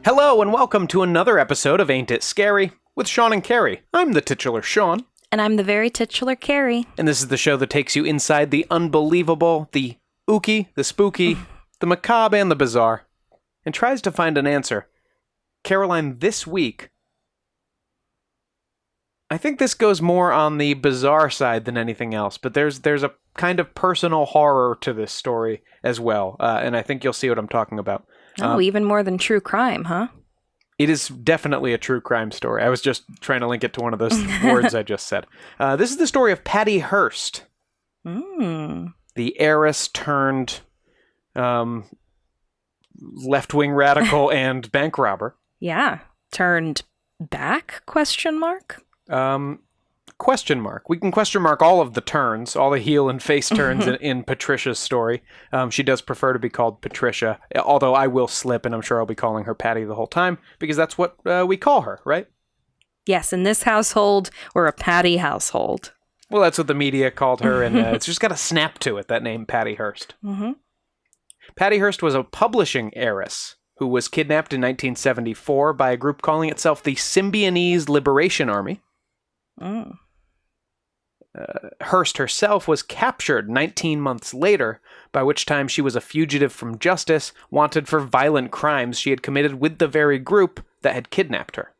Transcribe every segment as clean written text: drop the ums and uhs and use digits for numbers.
Hello and welcome to another episode of Ain't It Scary with Sean and Carrie. I'm the titular Sean. And I'm the very titular Carrie. And this is the show that takes you inside the unbelievable, the ooky, the spooky, the macabre, and the bizarre, and tries to find an answer. Caroline, this week, I think this goes more on the bizarre side than anything else, but there's a kind of personal horror to this story as well, and I think you'll see what I'm talking about. Even more than true crime, huh? It is definitely a true crime story. I was just trying to link it to one of those words I just said. This is the story of Patty Hearst, the heiress turned left-wing radical and bank robber. Yeah. Turned back, question mark? Question mark. We can question mark all of the turns, all the heel and face turns in Patricia's story. She does prefer to be called Patricia, although I will slip, and I'm sure I'll be calling her Patty the whole time, because that's what we call her, right? Yes, in this household, we're a Patty household. Well, that's what the media called her, and it's just got a snap to it, that name, Patty Hearst. Mm-hmm. Patty Hearst was a publishing heiress who was kidnapped in 1974 by a group calling itself the Symbionese Liberation Army. Mm. Hearst herself was captured 19 months later, by which time she was a fugitive from justice, wanted for violent crimes she had committed with the very group that had kidnapped her.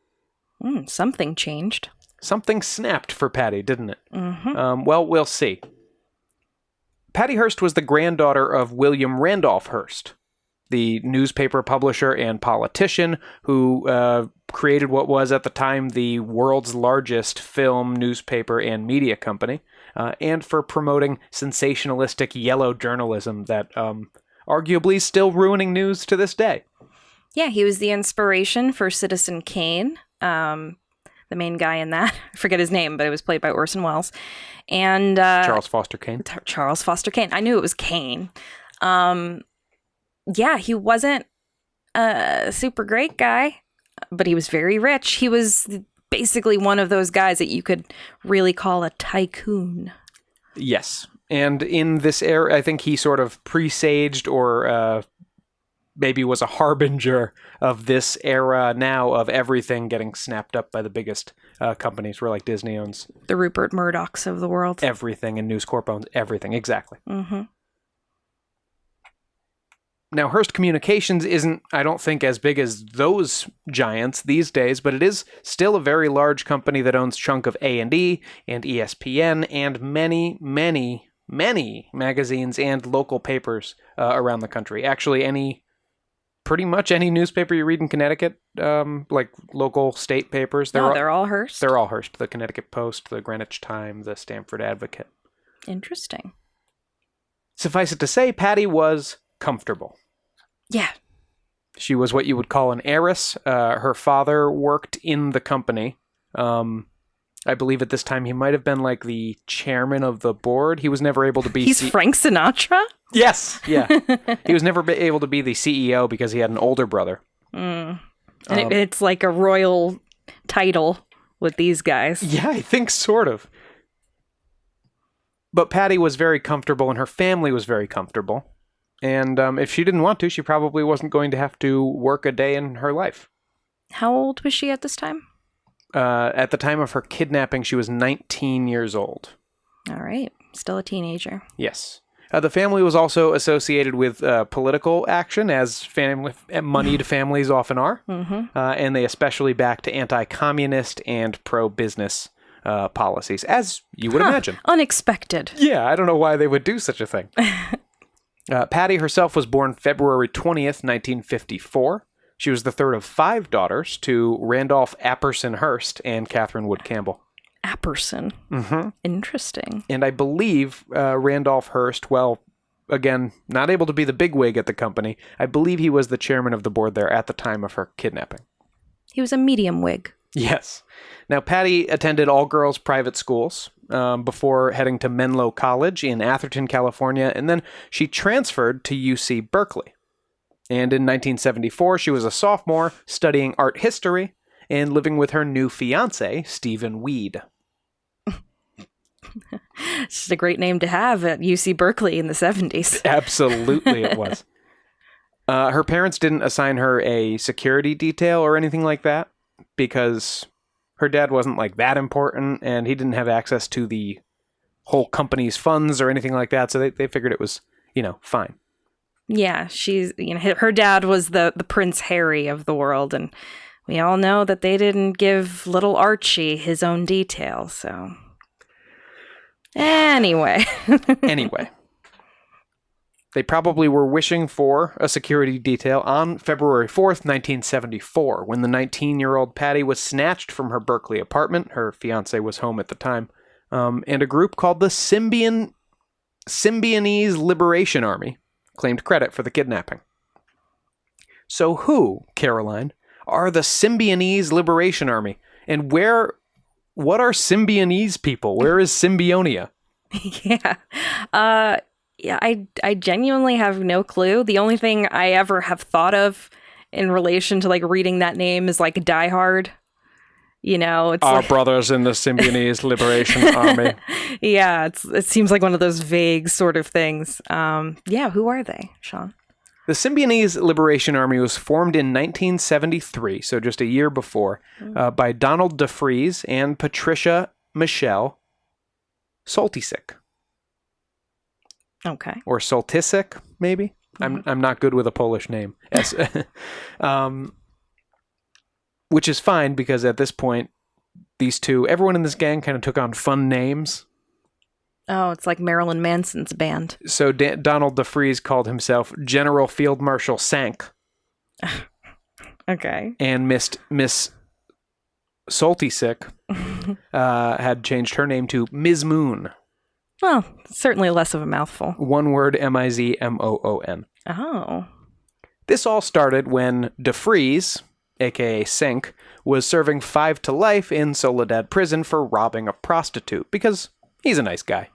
Something changed. Something snapped for Patty, didn't it? Mm-hmm. Well, we'll see. Patty Hearst was the granddaughter of William Randolph Hearst, the newspaper publisher and politician who created what was at the time the world's largest film, newspaper, and media company, and for promoting sensationalistic yellow journalism that arguably is still ruining news to this day. Yeah, he was the inspiration for Citizen Kane, the main guy in that. I forget his name, but it was played by Orson Welles. And Charles Foster Kane. Charles Foster Kane. I knew it was Kane. Yeah, he wasn't a super great guy, but he was very rich. He was basically one of those guys that you could really call a tycoon. Yes. And in this era, I think he sort of presaged or maybe was a harbinger of this era now of everything getting snapped up by the biggest companies, where like Disney owns the Rupert Murdochs of the world. Everything, and News Corp owns everything. Exactly. Mm-hmm. Now, Hearst Communications isn't, I don't think, as big as those giants these days, but it is still a very large company that owns a chunk of A&E and ESPN and many, many, many magazines and local papers around the country. Actually, pretty much any newspaper you read in Connecticut, like local state papers. They're all Hearst? They're all Hearst. The Connecticut Post, the Greenwich Times, the Stamford Advocate. Interesting. Suffice it to say, Patty was comfortable. Yeah. She was what you would call an heiress. Her father worked in the company. I believe at this time he might have been like the chairman of the board. He was never able to be... He's Frank Sinatra? Yes, yeah. He was never able to be the CEO because he had an older brother. And it's like a royal title with these guys. Yeah, I think sort of. But Patty was very comfortable and her family was very comfortable. And if she didn't want to, she probably wasn't going to have to work a day in her life. How old was she at this time? At the time of her kidnapping, she was 19 years old. All right. Still a teenager. Yes. The family was also associated with political action, as moneyed families often are. Mm-hmm. And they especially backed anti-communist and pro-business policies, as you would imagine. Unexpected. Yeah, I don't know why they would do such a thing. Patty herself was born February 20th, 1954. She was the third of 5 daughters to Randolph Apperson Hearst and Catherine Wood Campbell. Apperson. Mm-hmm. Interesting. And I believe Randolph Hearst, well, again, not able to be the bigwig at the company, I believe he was the chairman of the board there at the time of her kidnapping. He was a medium wig. Yes. Now, Patty attended all-girls private schools before heading to Menlo College in Atherton, California, and then she transferred to UC Berkeley. And in 1974, she was a sophomore studying art history and living with her new fiancé, Stephen Weed. It's just a great name to have at UC Berkeley in the 70s. Absolutely it was. Her parents didn't assign her a security detail or anything like that because her dad wasn't like that important and he didn't have access to the whole company's funds or anything like that. So they figured it was, fine. Yeah, she's, her dad was the Prince Harry of the world, and we all know that they didn't give little Archie his own detail, so. Anyway. They probably were wishing for a security detail on February 4th, 1974, when the 19-year-old Patty was snatched from her Berkeley apartment. Her fiancé was home at the time. And a group called the Symbionese Liberation Army claimed credit for the kidnapping. So who, Caroline, are the Symbionese Liberation Army? And what are Symbionese people? Where is Symbionia? Yeah, I genuinely have no clue. The only thing I ever have thought of in relation to like reading that name is like Die Hard. It's our brothers in the Symbionese Liberation Army. Yeah, it seems like one of those vague sort of things. Yeah, who are they, Sean? The Symbionese Liberation Army was formed in 1973, so just a year before, by Donald DeFries and Patricia Michelle Soltysik. Okay. Or Soltysik, maybe? Mm-hmm. I'm not good with a Polish name. Which is fine, because at this point, everyone in this gang kind of took on fun names. Oh, it's like Marilyn Manson's band. So Donald DeFries called himself General Field Marshal Sank. Okay. And Miss Soltysik had changed her name to Ms. Moon. Well, certainly less of a mouthful. One word, Mizmoon. Oh. This all started when DeFries, a.k.a. Sink, was serving 5 to life in Soledad prison for robbing a prostitute, because he's a nice guy.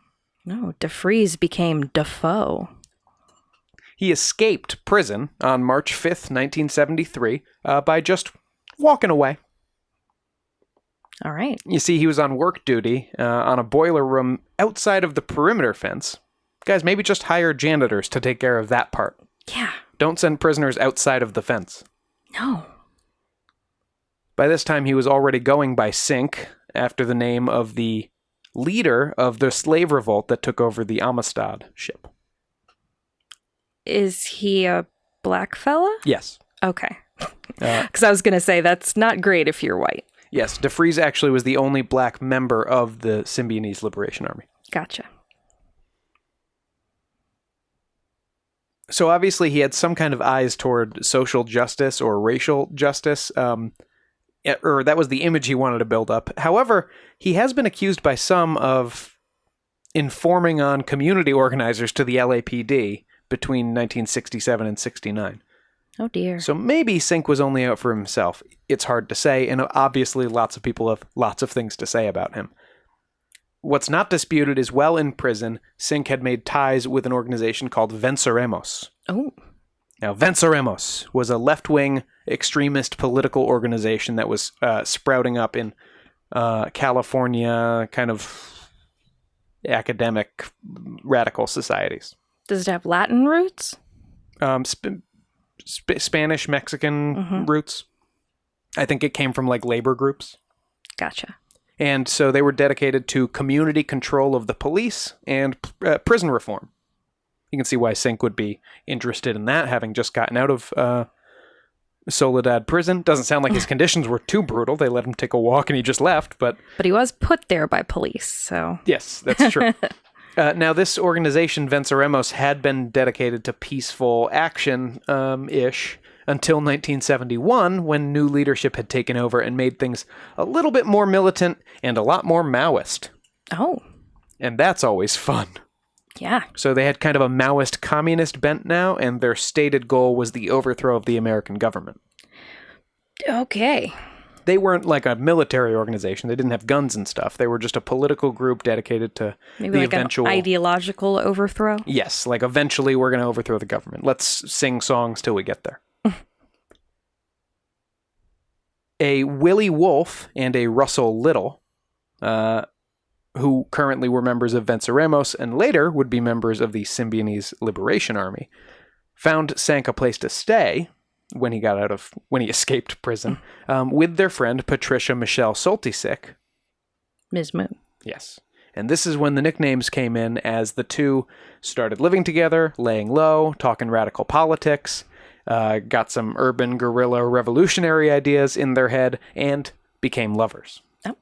No, DeFries became Defoe. He escaped prison on March 5th, 1973, by just walking away. All right. You see, he was on work duty on a boiler room outside of the perimeter fence. Guys, maybe just hire janitors to take care of that part. Yeah. Don't send prisoners outside of the fence. No. By this time, he was already going by Sink, after the name of the leader of the slave revolt that took over the Amistad ship. Is he a black fella? Yes. Okay. Because I was going to say, that's not great if you're white. Yes, DeFries actually was the only black member of the Symbionese Liberation Army. Gotcha. So obviously he had some kind of eyes toward social justice or racial justice, or that was the image he wanted to build up. However, he has been accused by some of informing on community organizers to the LAPD between 1967 and 69. Oh, dear. So maybe Sink was only out for himself. It's hard to say, and obviously lots of people have lots of things to say about him. What's not disputed is while in prison, Sink had made ties with an organization called Venceremos. Oh. Now, Venceremos was a left-wing extremist political organization that was sprouting up in California, kind of academic radical societies. Does it have Latin roots? Spanish, Mexican roots. I think it came from like labor groups. Gotcha. And so they were dedicated to community control of the police and prison reform. You can see why Sink would be interested in that, having just gotten out of Soledad prison. Doesn't sound like his conditions were too brutal. They let him take a walk and he just left. But he was put there by police, so... Yes, that's true. Now, this organization, Venceremos, had been dedicated to peaceful action-ish until 1971, when new leadership had taken over and made things a little bit more militant and a lot more Maoist. Oh. And that's always fun. Yeah. So they had kind of a Maoist communist bent now, and their stated goal was the overthrow of the American government. Okay. They weren't like a military organization. They didn't have guns and stuff. They were just a political group dedicated to maybe the like eventual... an ideological overthrow? Yes, like eventually we're going to overthrow the government. Let's sing songs till we get there. A Willie Wolfe and a Russell Little, who currently were members of Venceremos and later would be members of the Symbionese Liberation Army, found Sank a place to stay when he escaped prison, with their friend Patricia Michelle Soltysik. Ms. Moon. Yes. And this is when the nicknames came in, as the two started living together, laying low, talking radical politics, got some urban guerrilla revolutionary ideas in their head, and became lovers. Oh.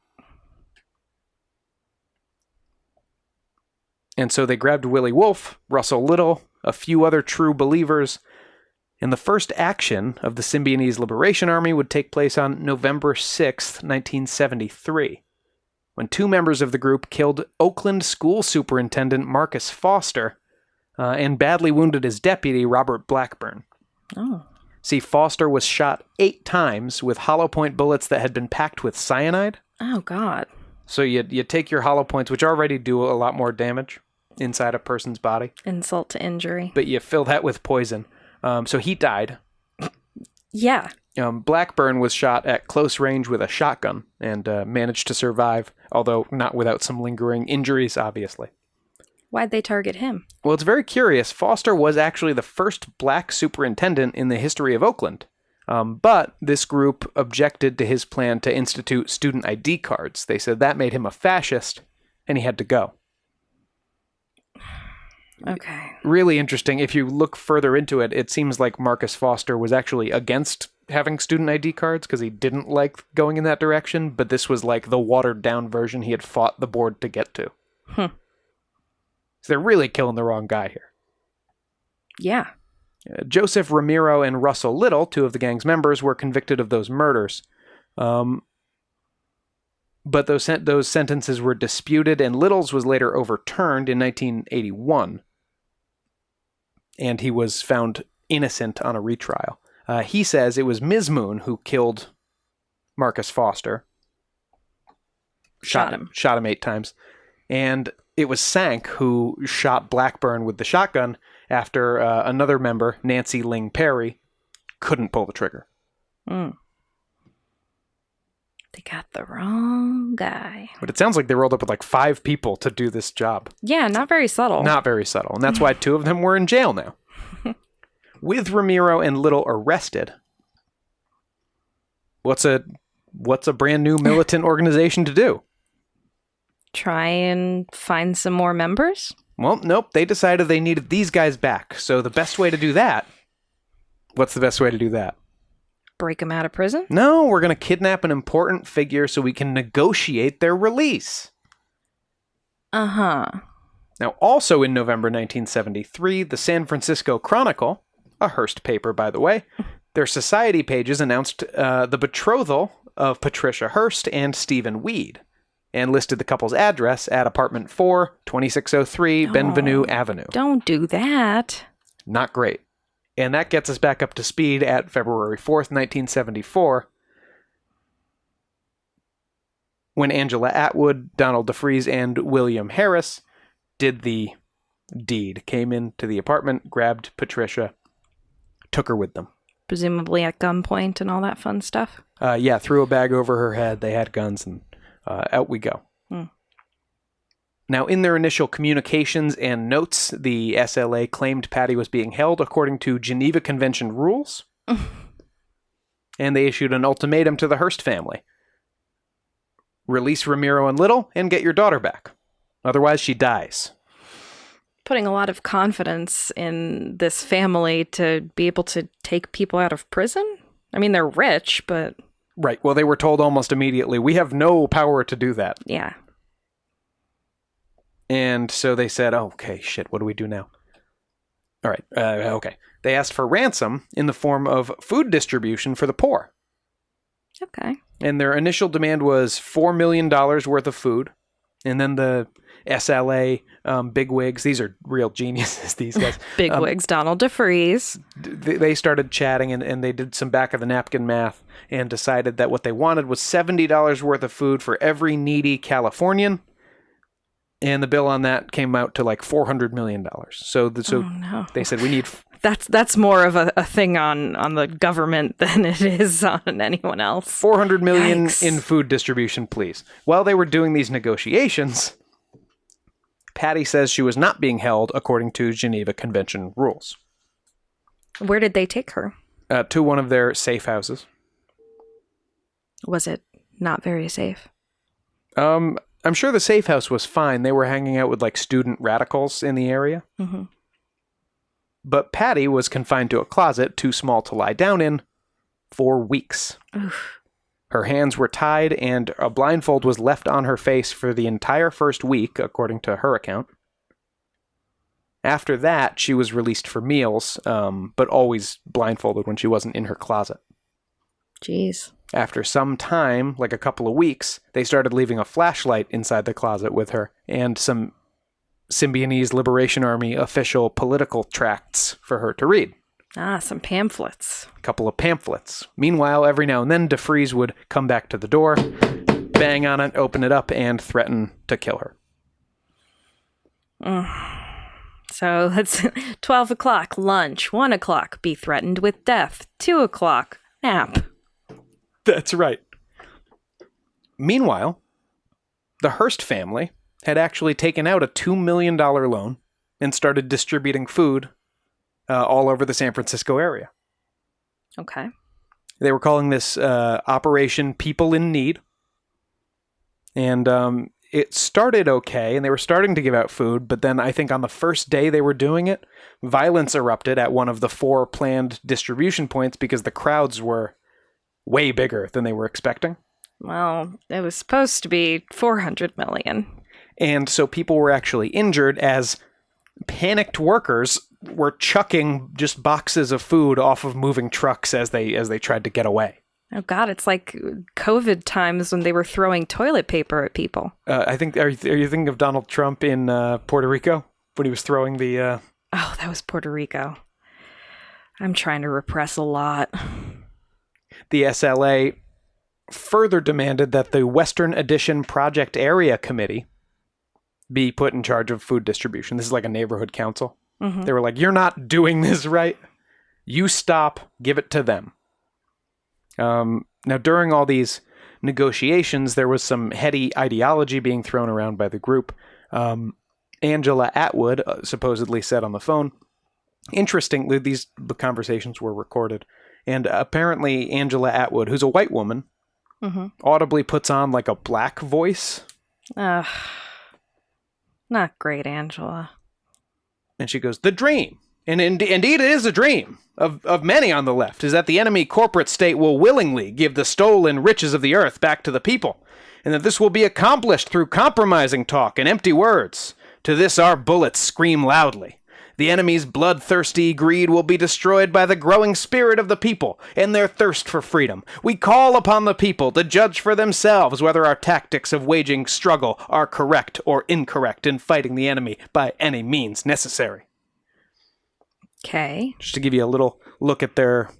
And so they grabbed Willie Wolfe, Russell Little, a few other true believers, and the first action of the Symbionese Liberation Army would take place on November 6th, 1973, when two members of the group killed Oakland school superintendent Marcus Foster and badly wounded his deputy, Robert Blackburn. Oh. See, Foster was shot 8 times with hollow point bullets that had been packed with cyanide. Oh, God. So you take your hollow points, which already do a lot more damage inside a person's body. Insult to injury. But you fill that with poison. So he died. Yeah. Blackburn was shot at close range with a shotgun and managed to survive, although not without some lingering injuries, obviously. Why'd they target him? Well, it's very curious. Foster was actually the first black superintendent in the history of Oakland. But this group objected to his plan to institute student ID cards. They said that made him a fascist, and he had to go. Okay. Really interesting. If you look further into it, it seems like Marcus Foster was actually against having student ID cards because he didn't like going in that direction, but this was like the watered-down version he had fought the board to get to. So they're really killing the wrong guy here. Yeah. Joseph Ramiro and Russell Little, two of the gang's members, were convicted of those murders. But those sentences were disputed, and Little's was later overturned in 1981. And he was found innocent on a retrial. He says it was Ms. Moon who killed Marcus Foster. Shot him 8 times. And it was Sank who shot Blackburn with the shotgun after another member, Nancy Ling Perry, couldn't pull the trigger. They got the wrong guy. But it sounds like they rolled up with like 5 people to do this job. Yeah, not very subtle. Not very subtle. And that's why 2 of them were in jail now. With Ramiro and Little arrested, what's a brand new militant organization to do? Try and find some more members? Well, nope. They decided they needed these guys back. So the best way to do that... What's the best way to do that? Break them out of prison? No, we're going to kidnap an important figure so we can negotiate their release. Uh-huh. Now, also in November 1973, the San Francisco Chronicle, a Hearst paper, by the way, their society pages announced the betrothal of Patricia Hearst and Stephen Weed, and listed the couple's address at apartment 4, 2603 Benvenue Avenue. Don't do that. Not great. And that gets us back up to speed at February 4th, 1974, when Angela Atwood, Donald DeFreeze, and William Harris did the deed. Came into the apartment, grabbed Patricia, took her with them. Presumably at gunpoint and all that fun stuff? Yeah, threw a bag over her head. They had guns, and out we go. Now, in their initial communications and notes, the SLA claimed Patty was being held according to Geneva Convention rules. And they issued an ultimatum to the Hearst family. Release Ramiro and Little and get your daughter back. Otherwise, she dies. Putting a lot of confidence in this family to be able to take people out of prison? I mean, they're rich, but... Right. Well, they were told almost immediately, we have no power to do that. Yeah. And so they said, oh, okay, shit, what do we do now? All right, okay. They asked for ransom in the form of food distribution for the poor. Okay. And their initial demand was $4 million worth of food. And then the SLA bigwigs, these are real geniuses, these guys. Bigwigs, Donald DeFreeze. They started chatting and they did some back-of-the-napkin math and decided that what they wanted was $70 worth of food for every needy Californian. And the bill on that came out to like $400 million. So no. They said we need... That's more of a thing on the government than it is on anyone else. $400 million Yikes. in food distribution, please. While they were doing these negotiations, Patty says she was not being held according to Geneva Convention rules. Where did they take her? To one of their safe houses. Was it not very safe? I'm sure the safe house was fine. They were hanging out with like student radicals in the area. Mm-hmm. But Patty was confined to a closet too small to lie down in for weeks. Oof. Her hands were tied and a blindfold was left on her face for the entire first week, according to her account. After that, she was released for meals, but always blindfolded when she wasn't in her closet. Jeez. After some time, like a couple of weeks, they started leaving a flashlight inside the closet with her and some Symbionese Liberation Army official political tracts for her to read. Ah, some pamphlets. A couple of pamphlets. Meanwhile, every now and then, DeFries would come back to the door, bang on it, open it up, and threaten to kill her. So it's 12 o'clock, lunch. 1 o'clock, be threatened with death. 2 o'clock, nap. That's right. Meanwhile, the Hearst family had actually taken out a $2 million loan and started distributing food all over the San Francisco area. Okay. They were calling this Operation People in Need. And it started okay, and they were starting to give out food, but then I think on the first day they were doing it, violence erupted at one of the 4 planned distribution points because the crowds were way bigger than they were expecting. Well, it was supposed to be 400 million. And so people were actually injured as panicked workers were chucking just boxes of food off of moving trucks as they tried to get away. Oh God, it's like COVID times when they were throwing toilet paper at people. I think, are you thinking of Donald Trump in Puerto Rico when he was throwing the... Oh, that was Puerto Rico. I'm trying to repress a lot. The SLA further demanded that the Western Addition Project Area Committee be put in charge of food distribution. This is like a neighborhood council. Mm-hmm. They were like, you're not doing this right. You stop, give it to them. Now, during all these negotiations, there was some heady ideology being thrown around by the group. Angela Atwood supposedly said on the phone, interestingly, these conversations were recorded, and apparently Angela Atwood, who's a white woman, audibly puts on like a black voice. Not great, Angela. And she goes, the dream, and indeed it is a dream of many on the left, is that the enemy corporate state will willingly give the stolen riches of the earth back to the people, and that this will be accomplished through compromising talk and empty words. To this our bullets scream loudly. The enemy's bloodthirsty greed will be destroyed by the growing spirit of the people and their thirst for freedom. We call upon the people to judge for themselves whether our tactics of waging struggle are correct or incorrect in fighting the enemy by any means necessary. Okay. Just to give you a little look at their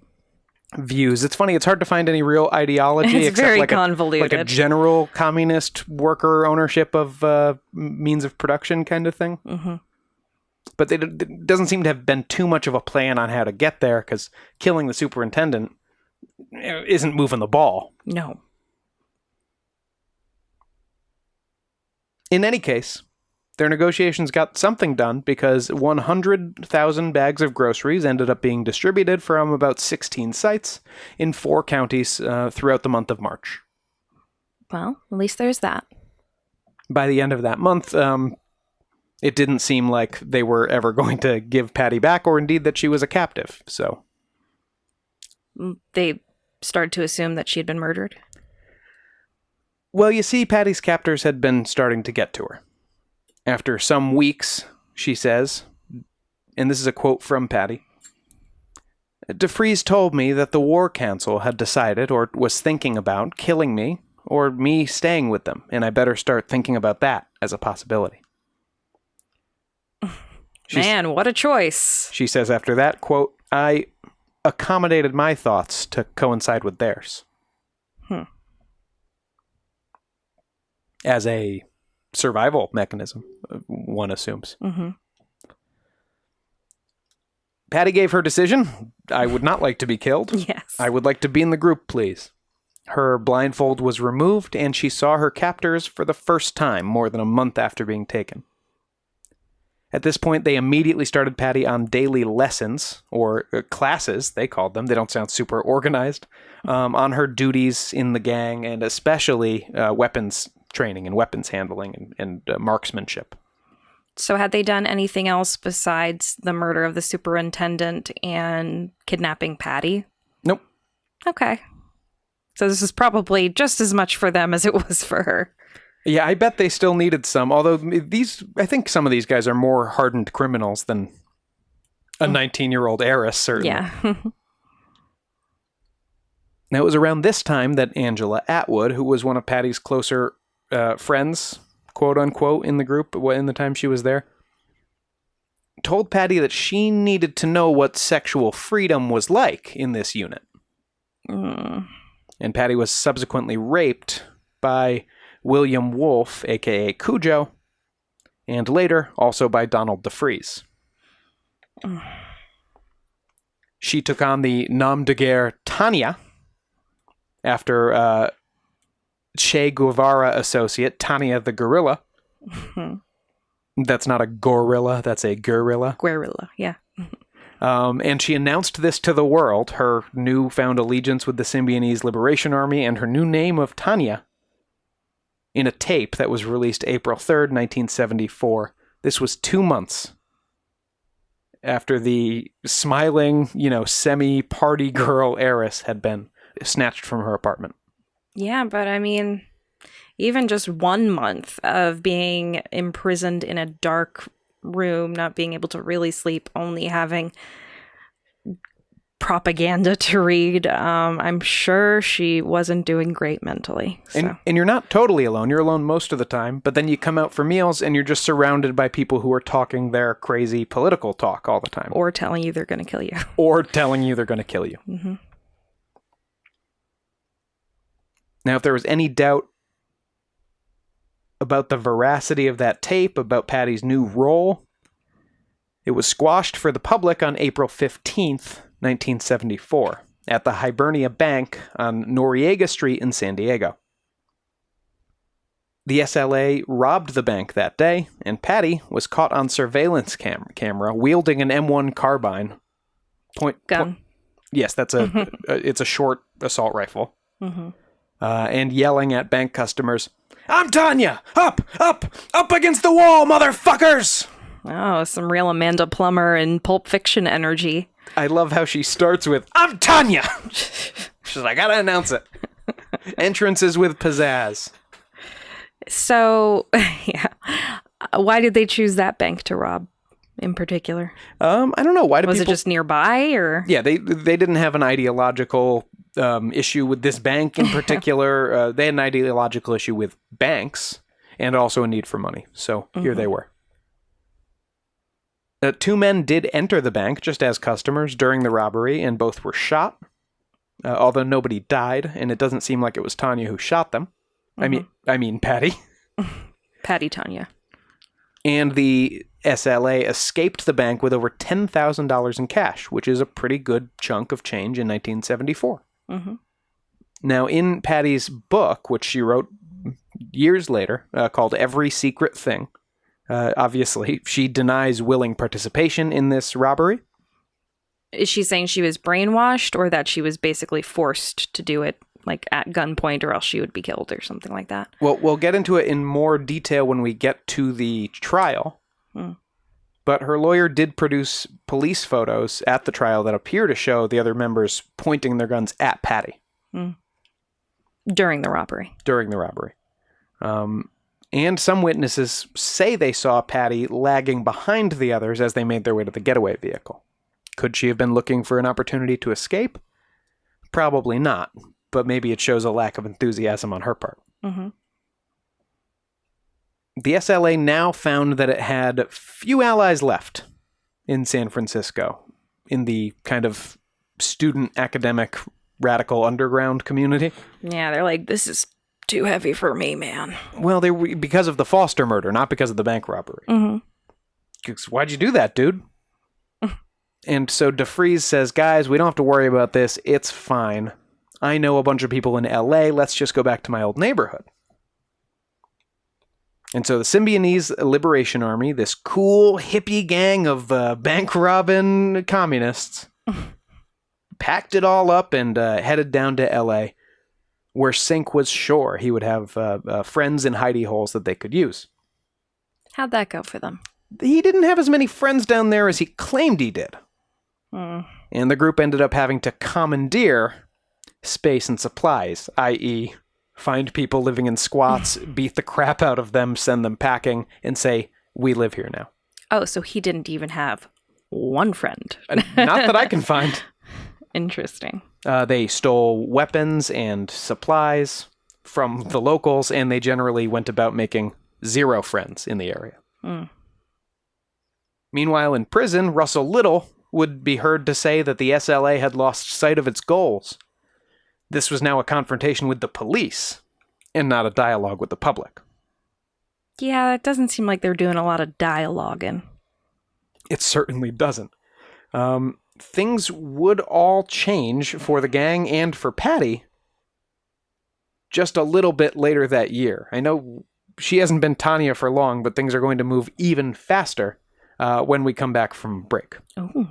views. It's funny, it's hard to find any real ideology it's except very like convoluted. Like a general communist worker ownership of means of production kind of thing. Mm-hmm. But it doesn't seem to have been too much of a plan on how to get there, because killing the superintendent isn't moving the ball. No. In any case, their negotiations got something done, because 100,000 bags of groceries ended up being distributed from about 16 sites in 4 counties throughout the month of March. Well, at least there's that. By the end of that month, it didn't seem like they were ever going to give Patty back, or indeed that she was a captive, so. They started to assume that she had been murdered? Well, you see, Patty's captors had been starting to get to her. After some weeks, she says, and this is a quote from Patty, DeFries told me that the War Council had decided, or was thinking about, killing me, or me staying with them, and I better start thinking about that as a possibility. Man, what a choice. She says after that, quote, I accommodated my thoughts to coincide with theirs. As a survival mechanism, one assumes. Mm-hmm. Patty gave her decision. I would not like to be killed. Yes. I would like to be in the group, please. Her blindfold was removed, and she saw her captors for the first time more than a month after being taken. At this point, they immediately started Patty on daily lessons, or classes, they called them. They don't sound super organized, on her duties in the gang, and especially weapons training and weapons handling and marksmanship. So had they done anything else besides the murder of the superintendent and kidnapping Patty? Nope. Okay. So this is probably just as much for them as it was for her. Yeah, I bet they still needed some, although I think some of these guys are more hardened criminals than a 19-year-old heiress, certainly. Yeah. Now, it was around this time that Angela Atwood, who was one of Patty's closer friends, quote unquote, in the group in the time she was there, told Patty that she needed to know what sexual freedom was like in this unit. And Patty was subsequently raped by William Wolfe, a.k.a. Cujo, and later also by Donald DeFreeze. She took on the nom de guerre Tanya after Che Guevara associate Tanya the Guerrilla. That's not a gorilla, that's a guerrilla. Guerrilla, yeah. And she announced this to the world, her newfound allegiance with the Symbionese Liberation Army and her new name of Tanya, in a tape that was released April 3rd, 1974. This was 2 months after the smiling, semi-party girl heiress had been snatched from her apartment. Yeah, but I mean, even just 1 month of being imprisoned in a dark room, not being able to really sleep, only having propaganda to read, I'm sure she wasn't doing great mentally. So. And you're not totally alone. You're alone most of the time, but then you come out for meals and you're just surrounded by people who are talking their crazy political talk all the time. Or telling you they're going to kill you. Mm-hmm. Now, if there was any doubt about the veracity of that tape, about Patty's new role, it was squashed for the public on April 15th, 1974, at the Hibernia Bank on Noriega Street in San Diego. The SLA robbed the bank that day, and Patty was caught on surveillance camera wielding an M1 carbine. Gun. Yes, that's it's a short assault rifle. Mm-hmm. And yelling at bank customers, "I'm Tanya! Up! Up! Up against the wall, motherfuckers!" Oh, some real Amanda Plummer and Pulp Fiction energy. I love how she starts with, "I'm Tanya!" She's like, I gotta announce it. Entrances with pizzazz. So, yeah. Why did they choose that bank to rob in particular? I don't know. Why did Was it just nearby, or? Yeah, they didn't have an ideological issue with this bank in particular. They had an ideological issue with banks and also a need for money. So here they were. 2 men did enter the bank just as customers during the robbery, and both were shot, although nobody died, and it doesn't seem like it was Tanya who shot them. I mean Patty. Patty Tanya. And the SLA escaped the bank with over $10,000 in cash, which is a pretty good chunk of change in 1974. Mm-hmm. Now, in Patty's book, which she wrote years later, called Every Secret Thing, obviously, she denies willing participation in this robbery. Is she saying she was brainwashed, or that she was basically forced to do it, like at gunpoint, or else she would be killed or something like that? Well, we'll get into it in more detail when we get to the trial. But her lawyer did produce police photos at the trial that appear to show the other members pointing their guns at Patty. During the robbery. And some witnesses say they saw Patty lagging behind the others as they made their way to the getaway vehicle. Could she have been looking for an opportunity to escape? Probably not, but maybe it shows a lack of enthusiasm on her part. Mm-hmm. The SLA now found that it had few allies left in San Francisco, in the kind of student academic radical underground community. Yeah, they're like, this is too heavy for me, man. Well, they were because of the Foster murder, not because of the bank robbery. Mm-hmm. Why'd you do that, dude? And so DeFreeze says, guys, we don't have to worry about this. It's fine. I know a bunch of people in LA. Let's just go back to my old neighborhood. And so the Symbionese Liberation Army, this cool hippie gang of bank-robbing communists, packed it all up and headed down to L.A., where Sink was sure he would have friends in hidey holes that they could use. How'd that go for them? He didn't have as many friends down there as he claimed he did. And the group ended up having to commandeer space and supplies, i.e., find people living in squats, beat the crap out of them, send them packing, and say, we live here now. Oh, so he didn't even have one friend. Not that I can find. Interesting. They stole weapons and supplies from the locals, and they generally went about making zero friends in the area. Meanwhile, in prison, Russell Little would be heard to say that the SLA had lost sight of its goals. This was now a confrontation with the police, and not a dialogue with the public. Yeah, it doesn't seem like they're doing a lot of dialoguing. It certainly doesn't. Things would all change for the gang and for Patty just a little bit later that year. I know she hasn't been Tanya for long, but things are going to move even faster when we come back from break. Oh.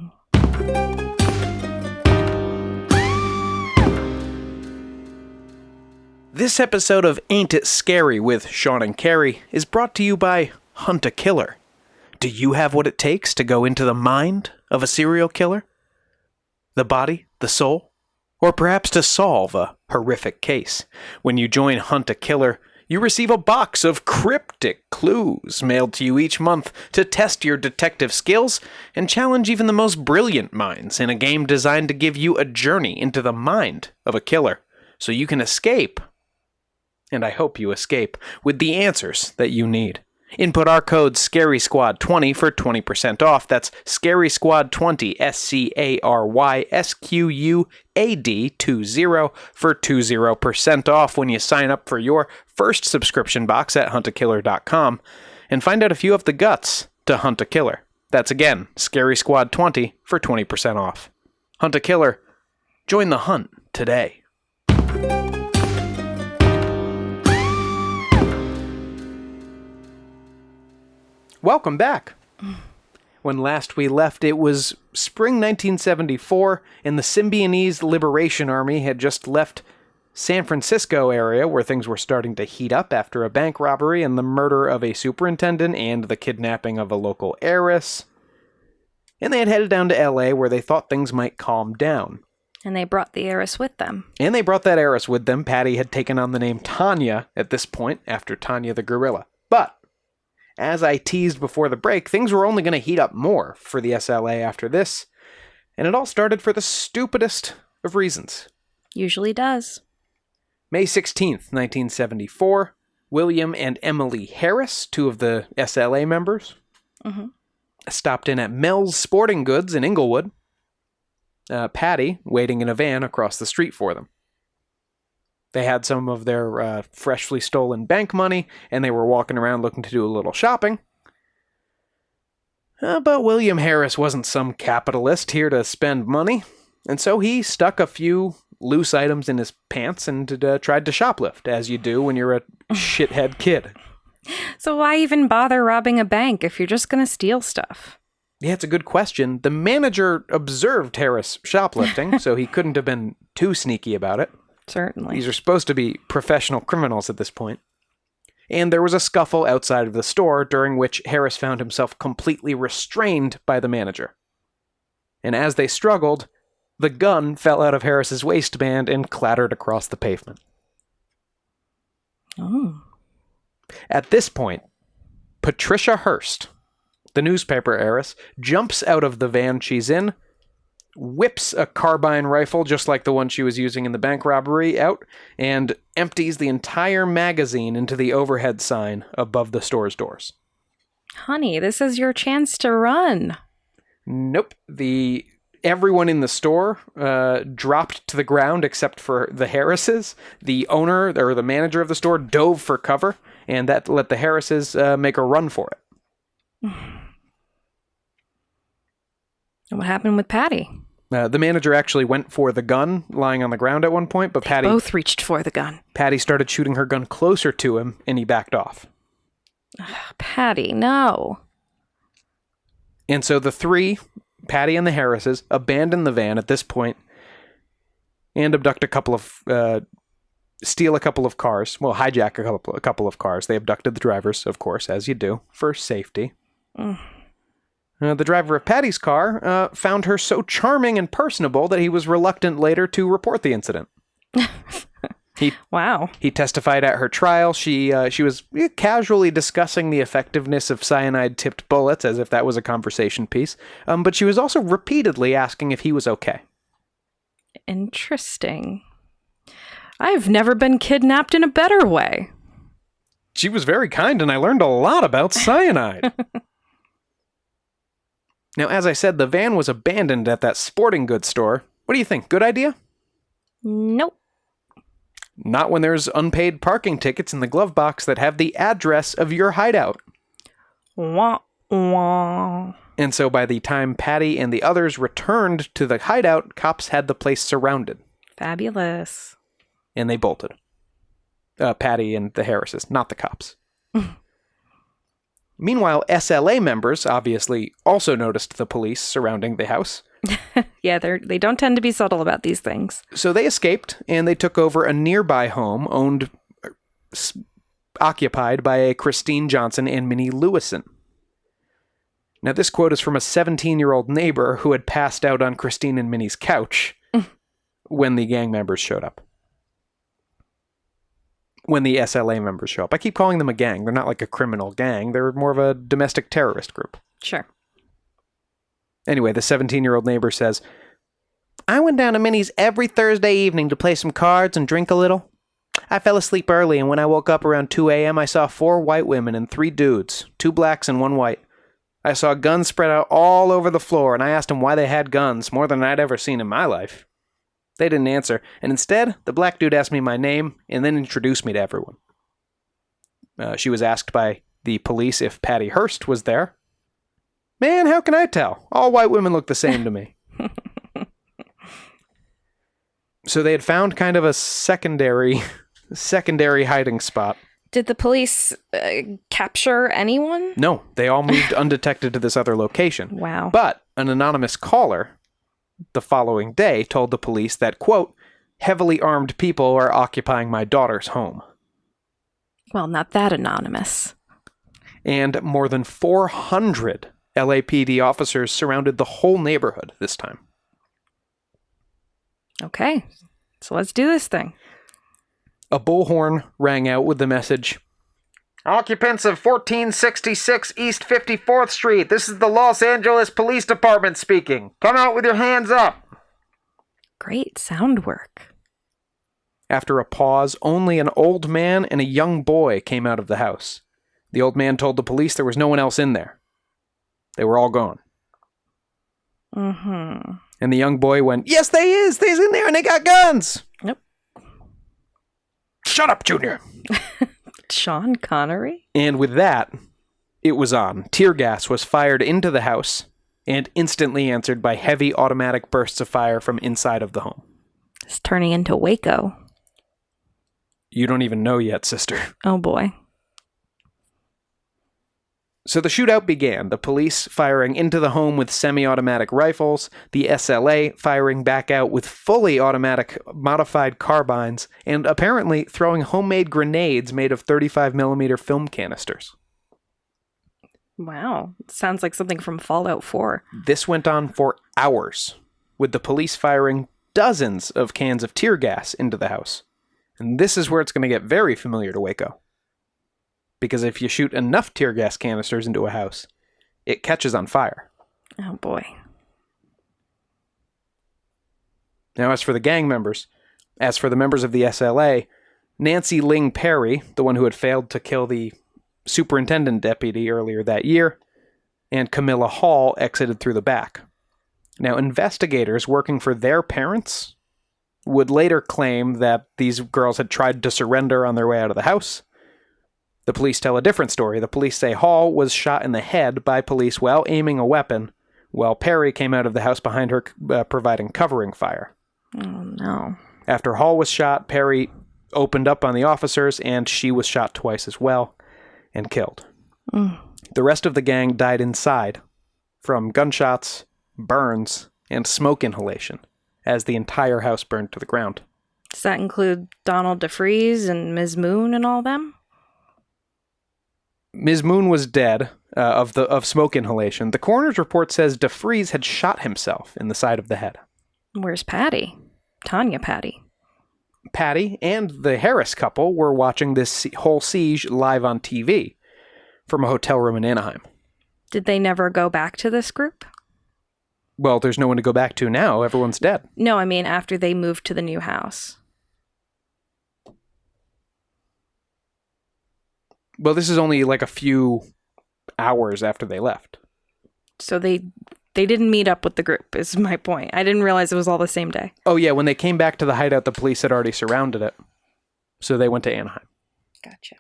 This episode of Ain't It Scary with Sean and Carrie is brought to you by Hunt a Killer. Do you have what it takes to go into the mind of a serial killer? The body, the soul, or perhaps to solve a horrific case? When you join Hunt a Killer, you receive a box of cryptic clues mailed to you each month to test your detective skills and challenge even the most brilliant minds in a game designed to give you a journey into the mind of a killer so you can escape. And I hope you escape with the answers that you need. Input our code ScarySquad20 for 20% off. That's ScarySquad20, SCARYSQUAD20 for 20% off when you sign up for your first subscription box at huntakiller.com and find out if you have the guts to hunt a killer. That's again, ScarySquad20 for 20% off. Hunt a Killer. Join the hunt today. Welcome back. When last we left, it was spring 1974, and the Symbionese Liberation Army had just left San Francisco area, where things were starting to heat up after a bank robbery and the murder of a superintendent and the kidnapping of a local heiress. And they had headed down to L.A., where they thought things might calm down. And they brought the heiress with them. And they brought that heiress with them. Patty had taken on the name Tanya at this point, after Tanya the Guerrilla. But as I teased before the break, things were only going to heat up more for the SLA after this, and it all started for the stupidest of reasons. Usually does. May 16th, 1974, William and Emily Harris, two of the SLA members, stopped in at Mel's Sporting Goods in Inglewood. Patty waiting in a van across the street for them. They had some of their freshly stolen bank money, and they were walking around looking to do a little shopping. But William Harris wasn't some capitalist here to spend money, and so he stuck a few loose items in his pants and tried to shoplift, as you do when you're a shithead kid. So why even bother robbing a bank if you're just going to steal stuff? Yeah, it's a good question. The manager observed Harris shoplifting, so he couldn't have been too sneaky about it. Certainly. These are supposed to be professional criminals at this point. And there was a scuffle outside of the store during which Harris found himself completely restrained by the manager. And as they struggled, the gun fell out of Harris's waistband and clattered across the pavement. Oh. At this point, Patricia Hearst, the newspaper heiress, jumps out of the van she's in, whips a carbine rifle just like the one she was using in the bank robbery out, and empties the entire magazine into the overhead sign above the store's doors. Honey, this is your chance to run. Nope. Everyone in the store dropped to the ground except for the Harrises. The owner, or the manager of the store, dove for cover, and that let the Harrises make a run for it. And what happened with Patty? The manager actually went for the gun lying on the ground at one point, but Patty both reached for the gun. Patty started shooting her gun closer to him, and he backed off. Patty, no. And so the three, Patty and the Harrises, abandon the van at this point and abduct steal a couple of cars. Well, hijack a couple of cars. They abducted the drivers, of course, as you do, for safety. The driver of Patty's car found her so charming and personable that he was reluctant later to report the incident. Wow. He testified at her trial. She was casually discussing the effectiveness of cyanide-tipped bullets as if that was a conversation piece. But she was also repeatedly asking if he was okay. Interesting. I've never been kidnapped in a better way. She was very kind, and I learned a lot about cyanide. Now, as I said, the van was abandoned at that sporting goods store. What do you think? Good idea? Nope. Not when there's unpaid parking tickets in the glove box that have the address of your hideout. Wah, wah. And so by the time Patty and the others returned to the hideout, cops had the place surrounded. Fabulous. And they bolted. Patty and the Harrises, not the cops. Meanwhile, SLA members obviously also noticed the police surrounding the house. Yeah, they don't tend to be subtle about these things. So they escaped, and they took over a nearby home occupied by a Christine Johnson and Minnie Lewison. Now, this quote is from a 17-year-old neighbor who had passed out on Christine and Minnie's couch when the gang members showed up. When the SLA members show up. I keep calling them a gang. They're not like a criminal gang. They're more of a domestic terrorist group. Sure. Anyway, the 17-year-old neighbor says, I went down to Minnie's every Thursday evening to play some cards and drink a little. I fell asleep early, and when I woke up around 2 a.m., I saw 4 white women and 3 dudes, 2 blacks and 1 white. I saw guns spread out all over the floor, and I asked them why they had guns, more than I'd ever seen in my life. They didn't answer, and instead, the black dude asked me my name and then introduced me to everyone. She was asked by the police if Patty Hearst was there. Man, how can I tell? All white women look the same to me. So they had found kind of a secondary hiding spot. Did the police capture anyone? No, they all moved undetected to this other location. Wow. But an anonymous caller the following day told the police that, quote, heavily armed people are occupying my daughter's home. Well, not that anonymous. And more than 400 LAPD officers surrounded the whole neighborhood this time. Okay, so let's do this thing. A bullhorn rang out with the message, Occupants of 1466 East 54th Street. This is the Los Angeles Police Department speaking. Come out with your hands up. Great sound work. After a pause, only an old man and a young boy came out of the house. The old man told the police there was no one else in there. They were all gone. Mm-hmm. And the young boy went, yes, they is. They's in there and they got guns. Nope. Shut up, Junior. Sean Connery? And with that, it was on. Tear gas was fired into the house and instantly answered by heavy automatic bursts of fire from inside of the home. It's turning into Waco. You don't even know yet, sister. Oh boy. So the shootout began, the police firing into the home with semi-automatic rifles, the SLA firing back out with fully automatic modified carbines, and apparently throwing homemade grenades made of 35mm film canisters. Wow. Sounds like something from Fallout 4. This went on for hours, with the police firing dozens of cans of tear gas into the house. And this is where it's going to get very familiar to Waco. Because if you shoot enough tear gas canisters into a house, it catches on fire. Oh boy. Now, as for the members of the SLA, Nancy Ling Perry, the one who had failed to kill the superintendent deputy earlier that year, and Camilla Hall exited through the back. Now, investigators working for their parents would later claim that these girls had tried to surrender on their way out of the house. The police tell a different story. The police say Hall was shot in the head by police while aiming a weapon, while Perry came out of the house behind her, providing covering fire. Oh, no. After Hall was shot, Perry opened up on the officers, and she was shot twice as well and killed. The rest of the gang died inside from gunshots, burns, and smoke inhalation as the entire house burned to the ground. Does that include Donald DeFreeze and Ms. Moon and all them? Ms. Moon was dead of smoke inhalation. The coroner's report says DeFreeze had shot himself in the side of the head. Where's Patty? Tanya Patty. Patty and the Harris couple were watching this whole siege live on TV from a hotel room in Anaheim. Did they never go back to this group? Well, there's no one to go back to now. Everyone's dead. No, I mean after they moved to the new house. Well, this is only like a few hours after they left. So they didn't meet up with the group, is my point. I didn't realize it was all the same day. Oh, yeah. When they came back to the hideout, the police had already surrounded it. So they went to Anaheim. Gotcha.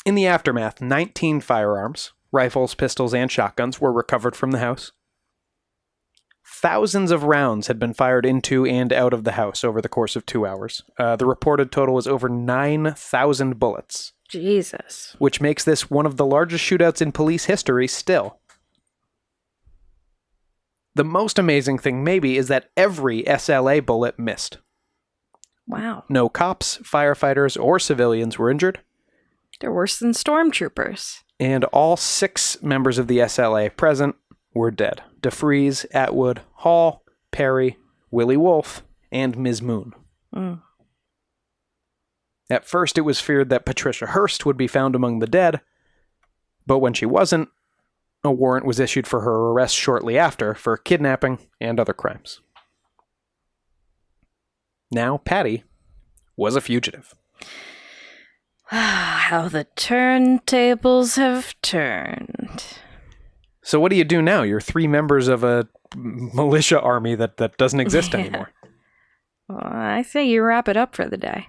In the aftermath, 19 firearms, rifles, pistols, and shotguns were recovered from the house. Thousands of rounds had been fired into and out of the house over the course of 2 hours. The reported total was over 9,000 bullets. Jesus. Which makes this one of the largest shootouts in police history still. The most amazing thing maybe is that every SLA bullet missed. Wow. No cops, firefighters, or civilians were injured. They're worse than stormtroopers. And all 6 members of the SLA present were dead. DeFreeze, Atwood, Hall, Perry, Willie Wolfe, and Ms. Moon. At first, it was feared that Patricia Hearst would be found among the dead, but when she wasn't, a warrant was issued for her arrest shortly after for kidnapping and other crimes. Now, Patty was a fugitive. How the turntables have turned. So what do you do now? You're 3 members of a militia army that doesn't exist anymore. Well, I say you wrap it up for the day.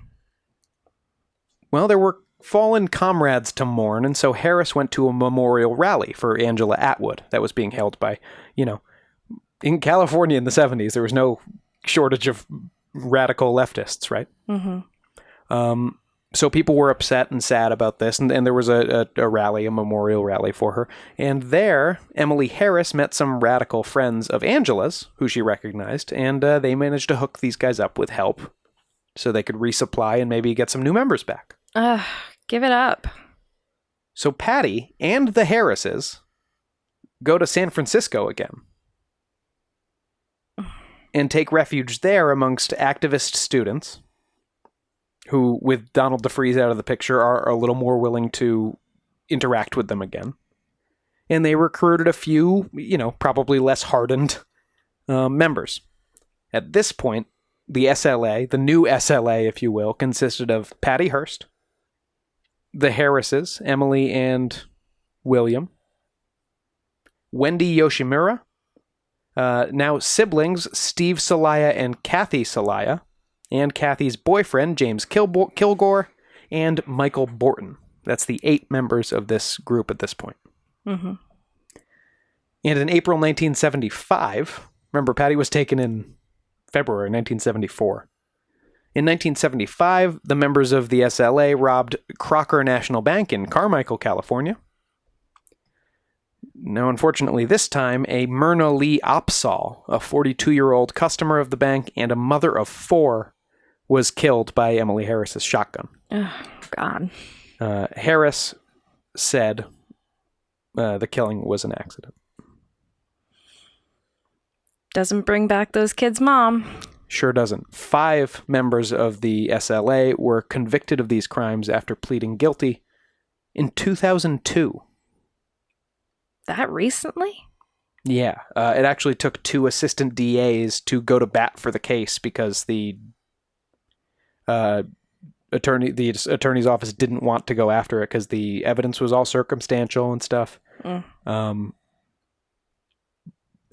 Well, there were fallen comrades to mourn, and so Harris went to a memorial rally for Angela Atwood that was being held by, in California in the 70s, there was no shortage of radical leftists, right? Mm-hmm. So people were upset and sad about this, and there was a rally, a memorial rally for her. And there, Emily Harris met some radical friends of Angela's, who she recognized, and they managed to hook these guys up with help so they could resupply and maybe get some new members back. Give it up. So Patty and the Harrises go to San Francisco again and take refuge there amongst activist students who, with Donald DeFreeze out of the picture, are a little more willing to interact with them again. And they recruited a few, probably less hardened members. At this point, the SLA, the new SLA, if you will, consisted of Patty Hearst, the Harrises, Emily and William, Wendy Yoshimura, now siblings Steve Celaya and Kathy Celaya, and Kathy's boyfriend, James Kilgore, and Michael Borton. That's the 8 members of this group at this point. Mm-hmm. And in April 1975, remember, Patty was taken in February 1974. In 1975, the members of the SLA robbed Crocker National Bank in Carmichael, California. Now, unfortunately, this time, a Myrna Lee Opsahl, a 42-year-old customer of the bank and a mother of 4, was killed by Emily Harris's shotgun. Oh, God. Harris said the killing was an accident. Doesn't bring back those kids' mom. Sure doesn't. 5 members of the SLA were convicted of these crimes after pleading guilty in 2002. That recently? Yeah. It actually took 2 assistant DAs to go to bat for the case because the attorney's office didn't want to go after it because the evidence was all circumstantial and stuff. And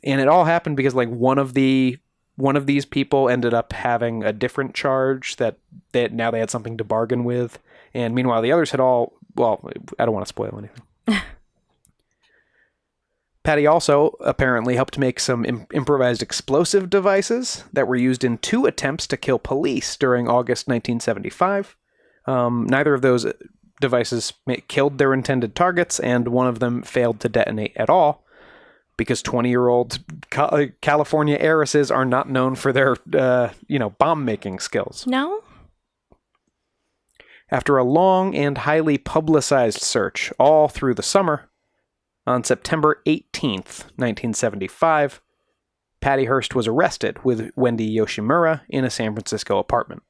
it all happened because one of these people ended up having a different charge that now they had something to bargain with. And meanwhile, the others had all, I don't want to spoil anything. Patty also apparently helped make some improvised explosive devices that were used in 2 attempts to kill police during August 1975. Neither of those devices killed their intended targets, and one of them failed to detonate at all, because 20-year-old California heiresses are not known for their, bomb-making skills. No? After a long and highly publicized search all through the summer, on September 18th, 1975, Patty Hearst was arrested with Wendy Yoshimura in a San Francisco apartment.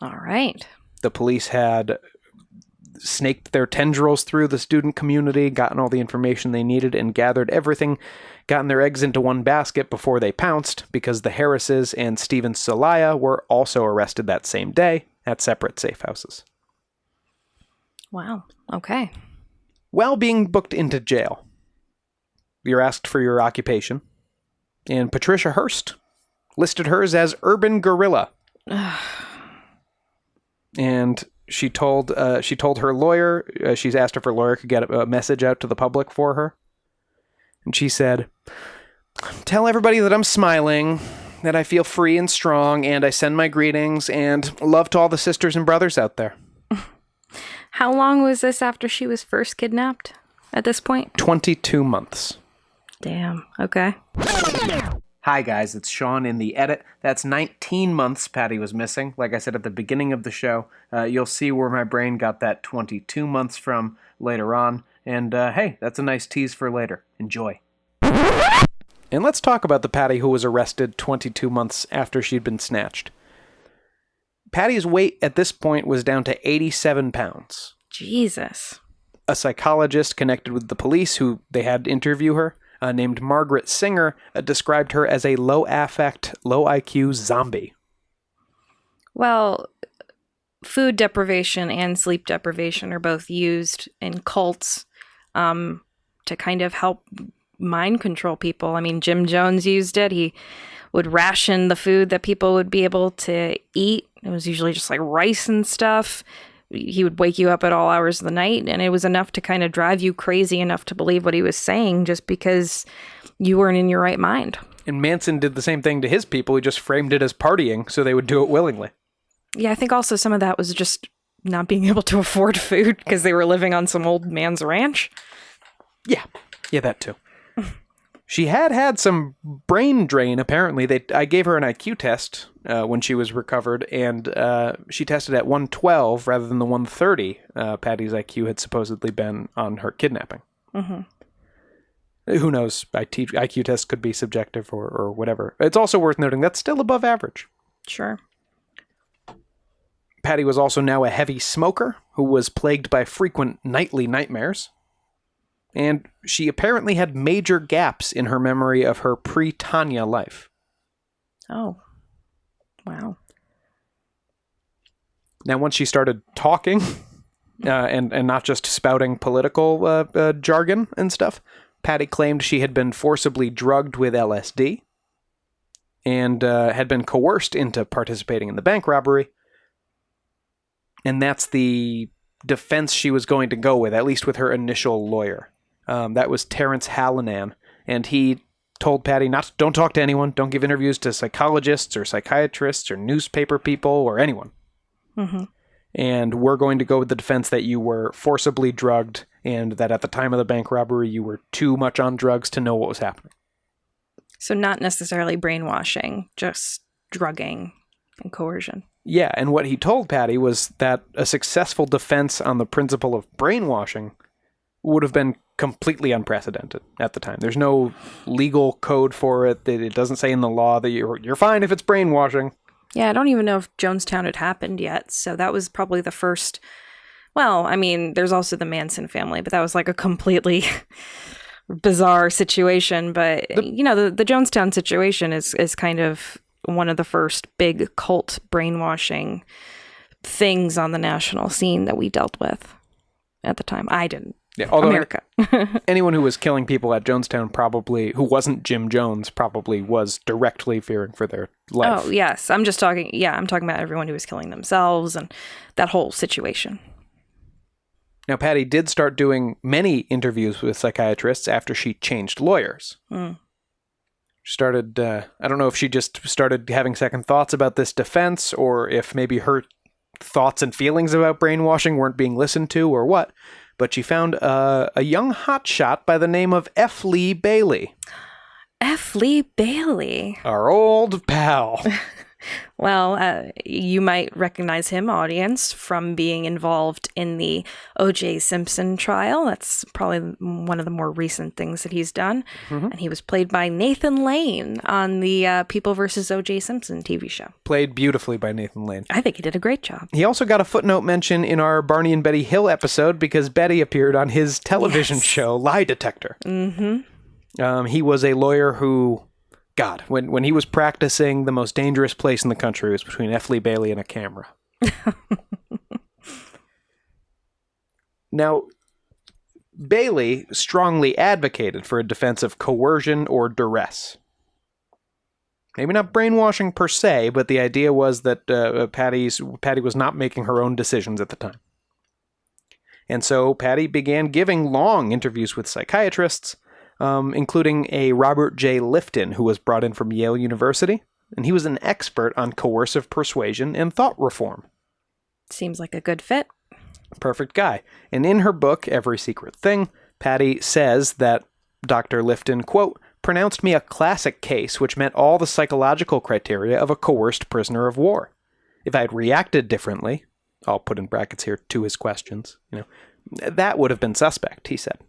All right. The police had snaked their tendrils through the student community, gotten all the information they needed, and gathered everything, gotten their eggs into one basket before they pounced, because the Harrises and Stephen Celaya were also arrested that same day at separate safe houses. Wow. Okay. While being booked into jail, you're asked for your occupation, and Patricia Hearst listed hers as urban guerrilla. And she told her lawyer, she's asked if her lawyer could get a message out to the public for her. And she said, "Tell everybody that I'm smiling, that I feel free and strong, and I send my greetings and love to all the sisters and brothers out there." How long was this after she was first kidnapped at this point? 22 months. Damn. Okay. Hi guys, it's Sean in the edit. That's 19 months Patty was missing. Like I said at the beginning of the show, you'll see where my brain got that 22 months from later on. And hey, that's a nice tease for later. Enjoy. And let's talk about the Patty who was arrested 22 months after she'd been snatched. Patty's weight at this point was down to 87 pounds. Jesus. A psychologist connected with the police who they had interview her, named Margaret Singer, described her as a low-affect, low-IQ zombie. Well, food deprivation and sleep deprivation are both used in cults to kind of help mind control people. I mean, Jim Jones used it. He would ration the food that people would be able to eat. It was usually just like rice and stuff. He would wake you up at all hours of the night, and it was enough to kind of drive you crazy enough to believe what he was saying just because you weren't in your right mind. And Manson did the same thing to his people. He just framed it as partying so they would do it willingly. Yeah, I think also some of that was just not being able to afford food because they were living on some old man's ranch. Yeah, that too. She had some brain drain, apparently. I gave her an IQ test when she was recovered, and she tested at 112 rather than the 130 Patty's IQ had supposedly been on her kidnapping. Mm-hmm. Who knows? IQ tests could be subjective or whatever. It's also worth noting that's still above average. Sure. Patty was also now a heavy smoker who was plagued by frequent nightly nightmares. And she apparently had major gaps in her memory of her pre-Tanya life. Oh. Wow. Now, once she started talking and not just spouting political jargon and stuff, Patty claimed she had been forcibly drugged with LSD and had been coerced into participating in the bank robbery. And that's the defense she was going to go with, at least with her initial lawyer. That was Terrence Hallinan, and he told Patty, don't talk to anyone, don't give interviews to psychologists or psychiatrists or newspaper people or anyone. Mm-hmm. And we're going to go with the defense that you were forcibly drugged and that at the time of the bank robbery you were too much on drugs to know what was happening. So not necessarily brainwashing, just drugging and coercion. Yeah, and what he told Patty was that a successful defense on the principle of brainwashing would have been completely unprecedented at the time. There's no legal code for it. It doesn't say in the law that you're fine if it's brainwashing. Yeah, I don't even know if Jonestown had happened yet, so that was probably the first. Well, I mean, there's also the Manson family, but that was like a completely bizarre situation. But, the Jonestown situation is kind of one of the first big cult brainwashing things on the national scene that we dealt with at the time. I didn't. Yeah, although America. Anyone who was killing people at Jonestown who wasn't Jim Jones, probably was directly fearing for their life. Oh, yes. I'm talking about everyone who was killing themselves and that whole situation. Now, Patty did start doing many interviews with psychiatrists after she changed lawyers. Mm. She started, I don't know if she just started having second thoughts about this defense or if maybe her thoughts and feelings about brainwashing weren't being listened to or what, but she found a young hotshot by the name of F. Lee Bailey. F. Lee Bailey. Our old pal. Well, you might recognize him, audience, from being involved in the O.J. Simpson trial. That's probably one of the more recent things that he's done. Mm-hmm. And he was played by Nathan Lane on the People vs. O.J. Simpson TV show. Played beautifully by Nathan Lane. I think he did a great job. He also got a footnote mention in our Barney and Betty Hill episode because Betty appeared on his television show, Lie Detector. Mm-hmm. He was a lawyer who... God, when he was practicing, the most dangerous place in the country was between F. Lee Bailey and a camera. Now, Bailey strongly advocated for a defense of coercion or duress. Maybe not brainwashing per se, but the idea was that Patty was not making her own decisions at the time. And so Patty began giving long interviews with psychiatrists, including a Robert J. Lifton, who was brought in from Yale University, and he was an expert on coercive persuasion and thought reform. Seems like a good fit. Perfect guy. And in her book, Every Secret Thing, Patty says that Dr. Lifton, quote, pronounced me a classic case which met all the psychological criteria of a coerced prisoner of war. If I had reacted differently, I'll put in brackets here, to his questions, that would have been suspect, he said.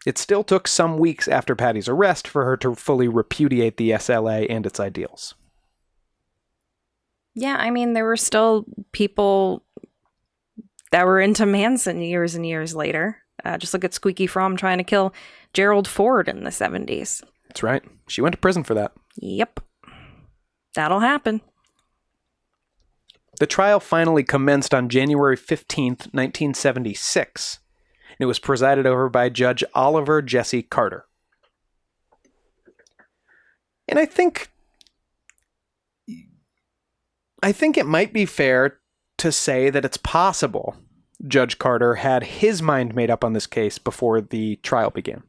It still took some weeks after Patty's arrest for her to fully repudiate the SLA and its ideals. Yeah, I mean, there were still people that were into Manson years and years later. Just look at Squeaky Fromm trying to kill Gerald Ford in the 70s. That's right. She went to prison for that. Yep. That'll happen. The trial finally commenced on January 15th, 1976. It was presided over by Judge Oliver Jesse Carter. And I think it might be fair to say that it's possible Judge Carter had his mind made up on this case before the trial began.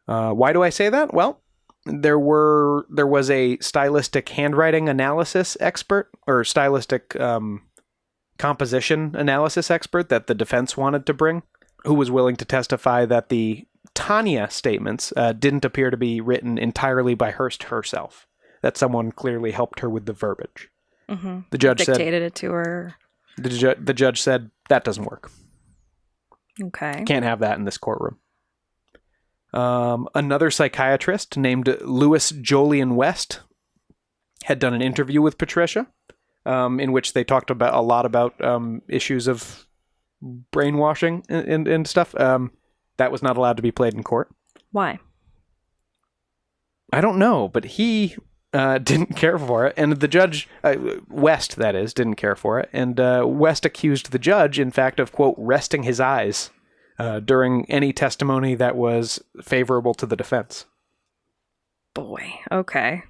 Why do I say that? Well, there was a stylistic handwriting analysis expert, or stylistic composition analysis expert that the defense wanted to bring, who was willing to testify that the Tanya statements didn't appear to be written entirely by Hearst herself, that someone clearly helped her with the verbiage. Mm-hmm. The judge dictated it to her. The judge said, that doesn't work. Okay. Can't have that in this courtroom. Another psychiatrist named Louis Jolyon West had done an interview with Patricia, in which they talked a lot about issues of brainwashing and stuff. That was not allowed to be played in court. Why? I don't know, but he didn't care for it, and the judge, West, that is, didn't care for it, and West accused the judge, in fact, of, quote, resting his eyes during any testimony that was favorable to the defense. Boy, okay.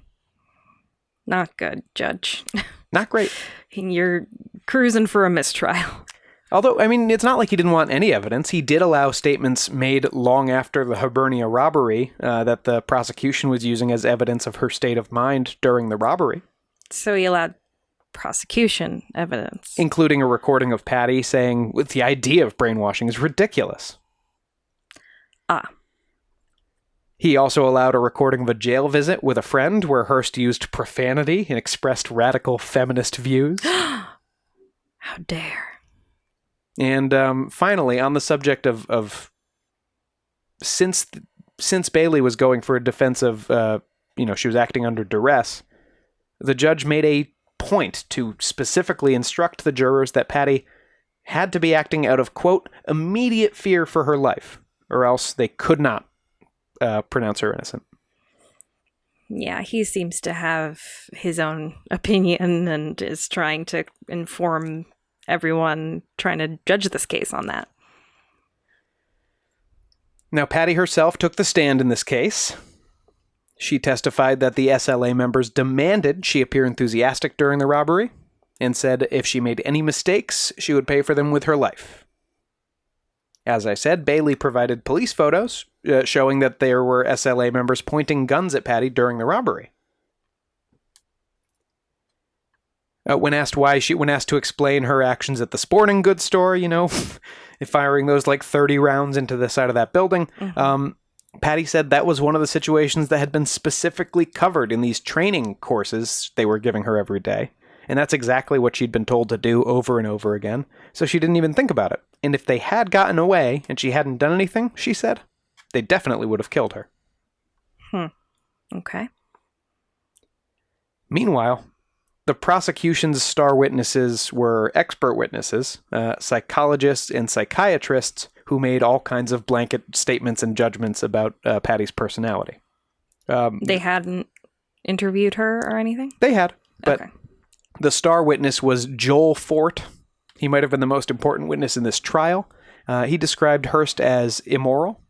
Not good, Judge. Not great. You're cruising for a mistrial. Although, I mean, it's not like he didn't want any evidence. He did allow statements made long after the Hibernia robbery that the prosecution was using as evidence of her state of mind during the robbery. So he allowed prosecution evidence. Including a recording of Patty saying, "With the idea of brainwashing is ridiculous." He also allowed a recording of a jail visit with a friend where Hearst used profanity and expressed radical feminist views. How dare. And finally, on the subject of since Bailey was going for a defense of, she was acting under duress, the judge made a point to specifically instruct the jurors that Patty had to be acting out of, quote, immediate fear for her life, or else they could not pronounce her innocent. Yeah, he seems to have his own opinion and is trying to inform everyone trying to judge this case on that. Now, Patty herself took the stand in this case. She testified that the SLA members demanded she appear enthusiastic during the robbery and said if she made any mistakes, she would pay for them with her life. As I said, Bailey provided police photos showing that there were SLA members pointing guns at Patty during the robbery. When asked to explain her actions at the sporting goods store, firing those like 30 rounds into the side of that building, Patty said that was one of the situations that had been specifically covered in these training courses they were giving her every day. And that's exactly what she'd been told to do over and over again. So she didn't even think about it. And if they had gotten away and she hadn't done anything, she said, they definitely would have killed her. Okay. Meanwhile, the prosecution's star witnesses were expert witnesses, psychologists and psychiatrists who made all kinds of blanket statements and judgments about Patty's personality. They hadn't interviewed her or anything? They had, but okay. The star witness was Joel Fort. He might have been the most important witness in this trial. He described Hearst as immoral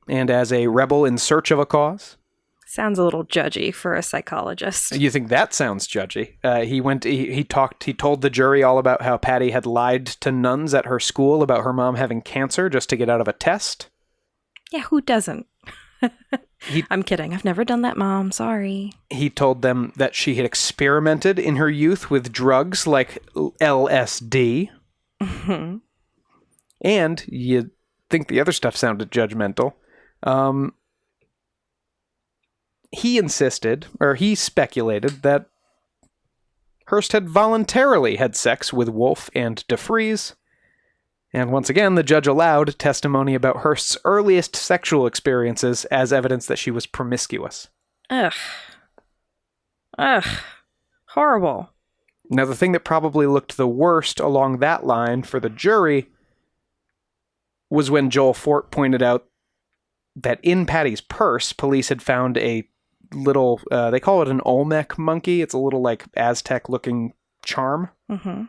and as a rebel in search of a cause. Sounds a little judgy for a psychologist. You think that sounds judgy? He told the jury all about how Patty had lied to nuns at her school about her mom having cancer just to get out of a test. Yeah, who doesn't? I'm kidding. I've never done that, Mom. Sorry. He told them that she had experimented in her youth with drugs like LSD. Mm-hmm. And you'd think the other stuff sounded judgmental. He speculated that Hearst had voluntarily had sex with Wolfe and DeFries. And once again, the judge allowed testimony about Hearst's earliest sexual experiences as evidence that she was promiscuous. Ugh. Horrible. Now, the thing that probably looked the worst along that line for the jury was when Joel Fort pointed out that in Patty's purse, police had found a little, they call it an Olmec monkey. It's a little like Aztec-looking charm. Mm-hmm.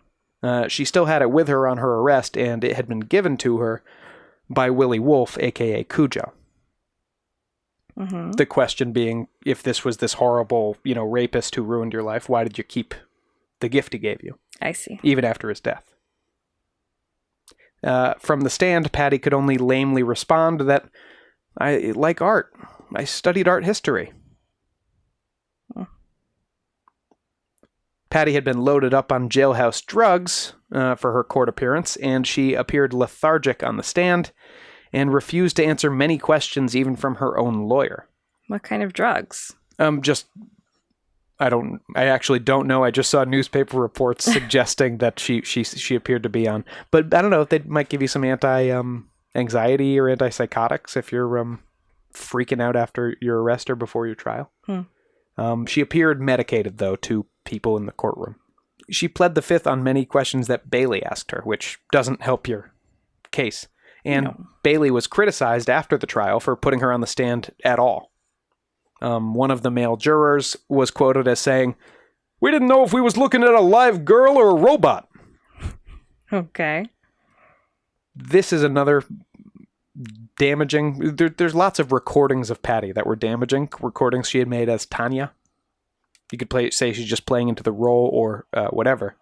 She still had it with her on her arrest, and it had been given to her by Willie Wolfe, a.k.a. Cujo. Mm-hmm. The question being, if this was this horrible, rapist who ruined your life, why did you keep the gift he gave you? I see. Even after his death. From the stand, Patty could only lamely respond that, I like art. I studied art history. Patty had been loaded up on jailhouse drugs for her court appearance, and she appeared lethargic on the stand and refused to answer many questions even from her own lawyer. What kind of drugs? I actually don't know. I just saw newspaper reports suggesting that she appeared to be on. But I don't know if they might give you some anxiety or antipsychotics if you're freaking out after your arrest or before your trial. She appeared medicated, though, to people in the courtroom. She pled the fifth on many questions that Bailey asked her, which doesn't help your case. And no. Bailey was criticized after the trial for putting her on the stand at all. One of the male jurors was quoted as saying, "We didn't know if we was looking at a live girl or a robot." Okay. This is another damaging... There's lots of recordings of Patty that were damaging, recordings she had made as Tanya. You could say she's just playing into the role or whatever.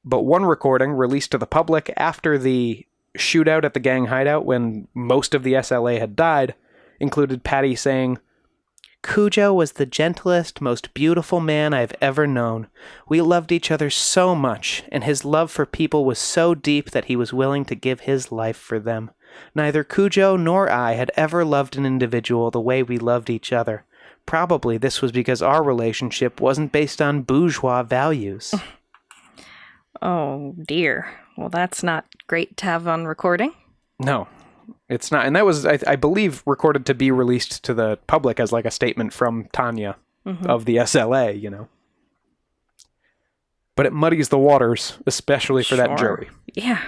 But one recording released to the public after the shootout at the gang hideout when most of the SLA had died included Patty saying, "Cujo was the gentlest, most beautiful man I've ever known. We loved each other so much, and his love for people was so deep that he was willing to give his life for them. Neither Cujo nor I had ever loved an individual the way we loved each other. Probably this was because our relationship wasn't based on bourgeois values." Oh, dear. Well, that's not great to have on recording. No, it's not. And that was, I believe, recorded to be released to the public as like a statement from Tanya of the SLA, But it muddies the waters, especially for that jury. Yeah.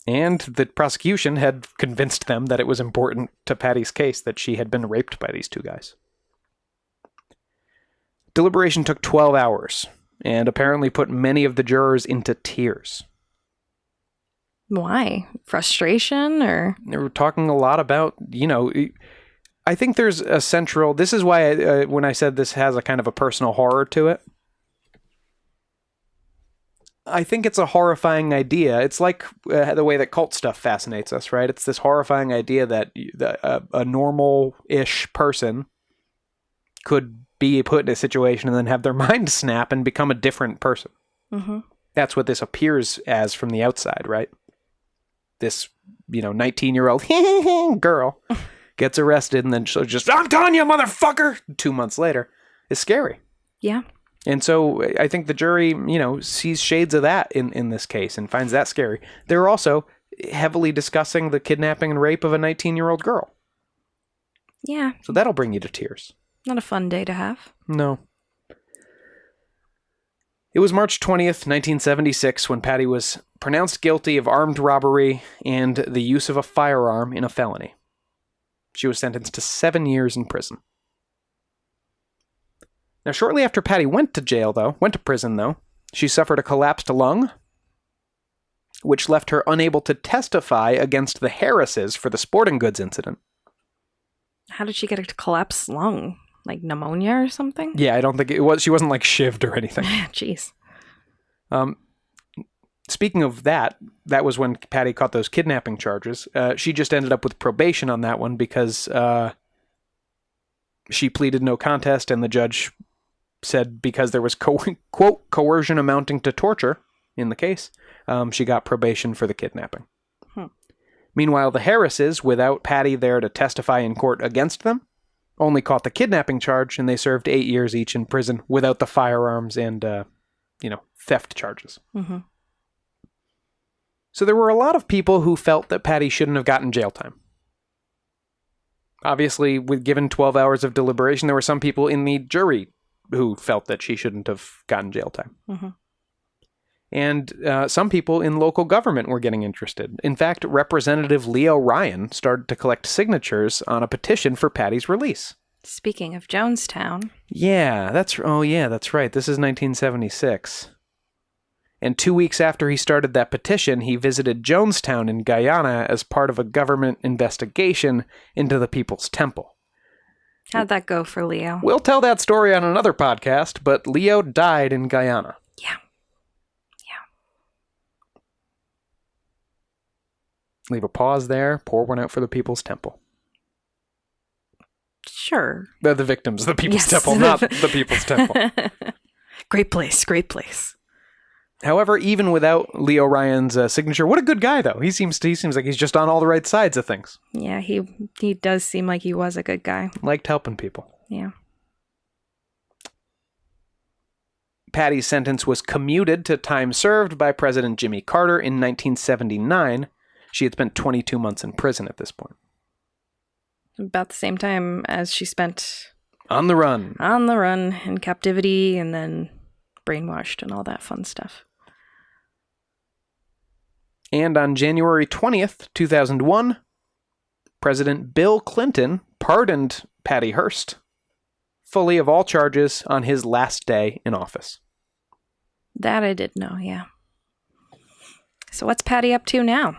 And the prosecution had convinced them that it was important to Patty's case that she had been raped by these two guys. Deliberation took 12 hours and apparently put many of the jurors into tears. Why? Frustration or? They were talking a lot about, I think there's a central... This is why when I said this has a kind of a personal horror to it, I think it's a horrifying idea. It's like the way that cult stuff fascinates us, right? It's this horrifying idea that a normal-ish person could be put in a situation and then have their mind snap and become a different person. Mm-hmm. That's what this appears as from the outside, right? This, 19-year-old girl gets arrested and then she'll just, I'm telling you, motherfucker, 2 months later. Is scary. Yeah. And so I think the jury, sees shades of that in this case and finds that scary. They're also heavily discussing the kidnapping and rape of a 19-year-old girl. Yeah. So that'll bring you to tears. Not a fun day to have. No. It was March 20th, 1976, when Patty was pronounced guilty of armed robbery and the use of a firearm in a felony. She was sentenced to 7 years in prison. Now, shortly after Patty went to prison, though, she suffered a collapsed lung, which left her unable to testify against the Harrises for the sporting goods incident. How did she get a collapsed lung? Like pneumonia or something? Yeah, I don't think it was. She wasn't like shivved or anything. Jeez. Speaking of that was when Patty caught those kidnapping charges. She just ended up with probation on that one because she pleaded no contest, and the judge said because there was, quote, coercion amounting to torture in the case, she got probation for the kidnapping. Meanwhile, the Harrises, without Patty there to testify in court against them, only caught the kidnapping charge, and they served 8 years each in prison without the firearms and, theft charges. Mm-hmm. So there were a lot of people who felt that Patty shouldn't have gotten jail time. Obviously, given 12 hours of deliberation, there were some people in the jury who felt that she shouldn't have gotten jail time. Mm-hmm. And some people in local government were getting interested. In fact, Representative Leo Ryan started to collect signatures on a petition for Patty's release. Speaking of Jonestown. Yeah, that's right. This is 1976. And 2 weeks after he started that petition, he visited Jonestown in Guyana as part of a government investigation into the People's Temple. How'd that go for Leo? We'll tell that story on another podcast, but Leo died in Guyana. Yeah. Leave a pause there. Pour one out for the People's Temple. Sure. The victims of the People's Temple, not the People's Temple. Great place. Great place. However, even without Leo Ryan's signature, what a good guy, though. He seems like he's just on all the right sides of things. Yeah, he does seem like he was a good guy. Liked helping people. Yeah. Patty's sentence was commuted to time served by President Jimmy Carter in 1979. She had spent 22 months in prison at this point. About the same time as she spent... On the run, in captivity, and then brainwashed and all that fun stuff. And on January 20th, 2001, President Bill Clinton pardoned Patty Hearst fully of all charges on his last day in office. That I did know, yeah. So what's Patty up to now?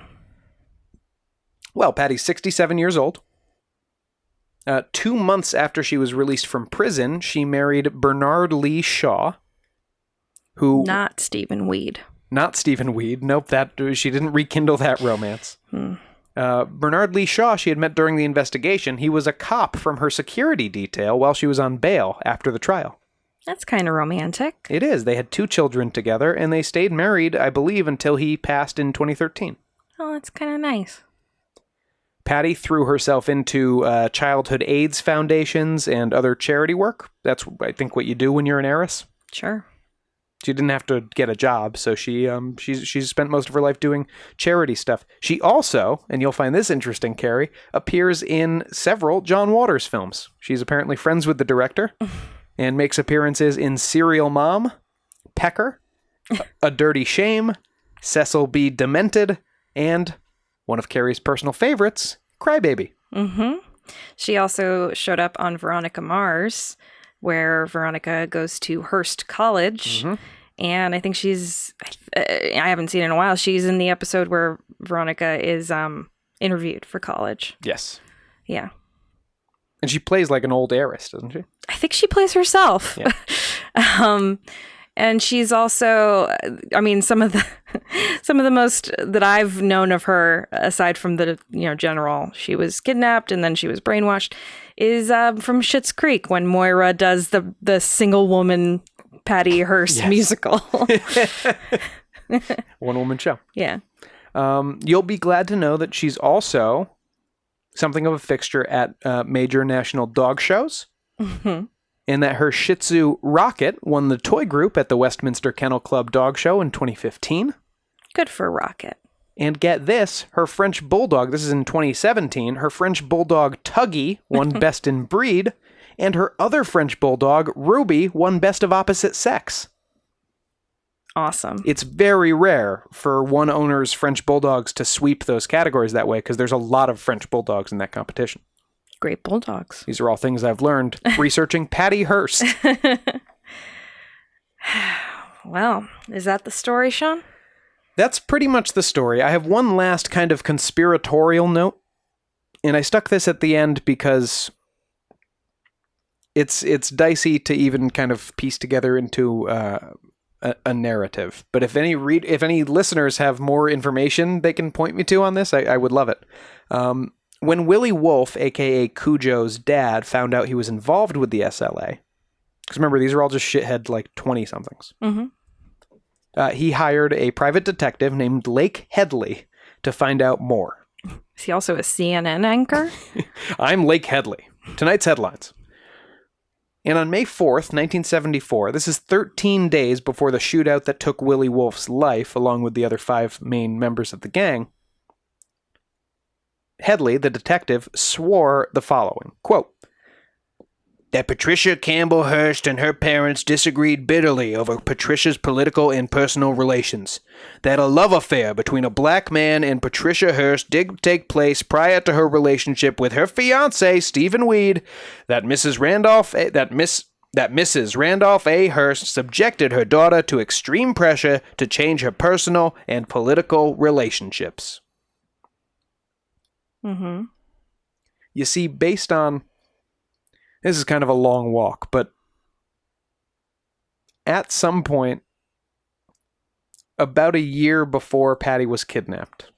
Well, Patty's 67 years old. 2 months after she was released from prison, she married Bernard Lee Shaw, who... Not Stephen Weed. Not Stephen Weed. Nope, she didn't rekindle that romance. Bernard Lee Shaw she had met during the investigation. He was a cop from her security detail while she was on bail after the trial. That's kind of romantic. It is. They had 2 children together, and they stayed married, I believe, until he passed in 2013. Oh, that's kind of nice. Patty threw herself into childhood AIDS foundations and other charity work. That's, I think, what you do when you're an heiress. Sure. She didn't have to get a job, so she's spent most of her life doing charity stuff. She also, and you'll find this interesting, Carrie, appears in several John Waters films. She's apparently friends with the director and makes appearances in Serial Mom, Pecker, A Dirty Shame, Cecil B. Demented, and one of Carrie's personal favorites, Crybaby. Mm-hmm. She also showed up on Veronica Mars, where Veronica goes to Hearst College. Mm-hmm. And I think I haven't seen it in a while. She's in the episode where Veronica is interviewed for college. Yes. Yeah. And she plays like an old heiress, doesn't she? I think she plays herself. Yeah. And she's also, I mean, some of the most that I've known of her, aside from the general, she was kidnapped and then she was brainwashed, is from Schitt's Creek when Moira does the single woman Patty Hearst musical. One woman show. Yeah. You'll be glad to know that she's also something of a fixture at major national dog shows. Mm-hmm. And that her Shih Tzu Rocket won the toy group at the Westminster Kennel Club Dog Show in 2015. Good for Rocket. And get this, her French Bulldog, this is in 2017, her French Bulldog Tuggy won Best in Breed, and her other French Bulldog, Ruby, won Best of Opposite Sex. Awesome. It's very rare for one owner's French Bulldogs to sweep those categories that way because there's a lot of French Bulldogs in that competition. Great bulldogs. These are all things I've learned researching Patty Hearst. Well, is that the story, Sean? That's pretty much the story. I have one last kind of conspiratorial note, and I stuck this at the end because it's dicey to even kind of piece together into a narrative. But if any listeners have more information they can point me to on this, I would love it. When Willie Wolf, a.k.a. Cujo's dad, found out he was involved with the SLA, because remember, these are all just shithead, like, 20-somethings. Mm-hmm. He hired a private detective named Lake Headley to find out more. Is he also a CNN anchor? I'm Lake Headley. Tonight's headlines. And on May 4th, 1974, this is 13 days before the shootout that took Willie Wolf's life, along with the other 5 main members of the gang, Headley, the detective, swore the following, quote, that Patricia Campbell Hearst and her parents disagreed bitterly over Patricia's political and personal relations, that a love affair between a black man and Patricia Hearst did take place prior to her relationship with her fiancé, Stephen Weed, that Mrs. Randolph A. Hearst subjected her daughter to extreme pressure to change her personal and political relationships. Mm-hmm. You see, based on... This is kind of a long walk, but at some point, about a year before Patty was kidnapped,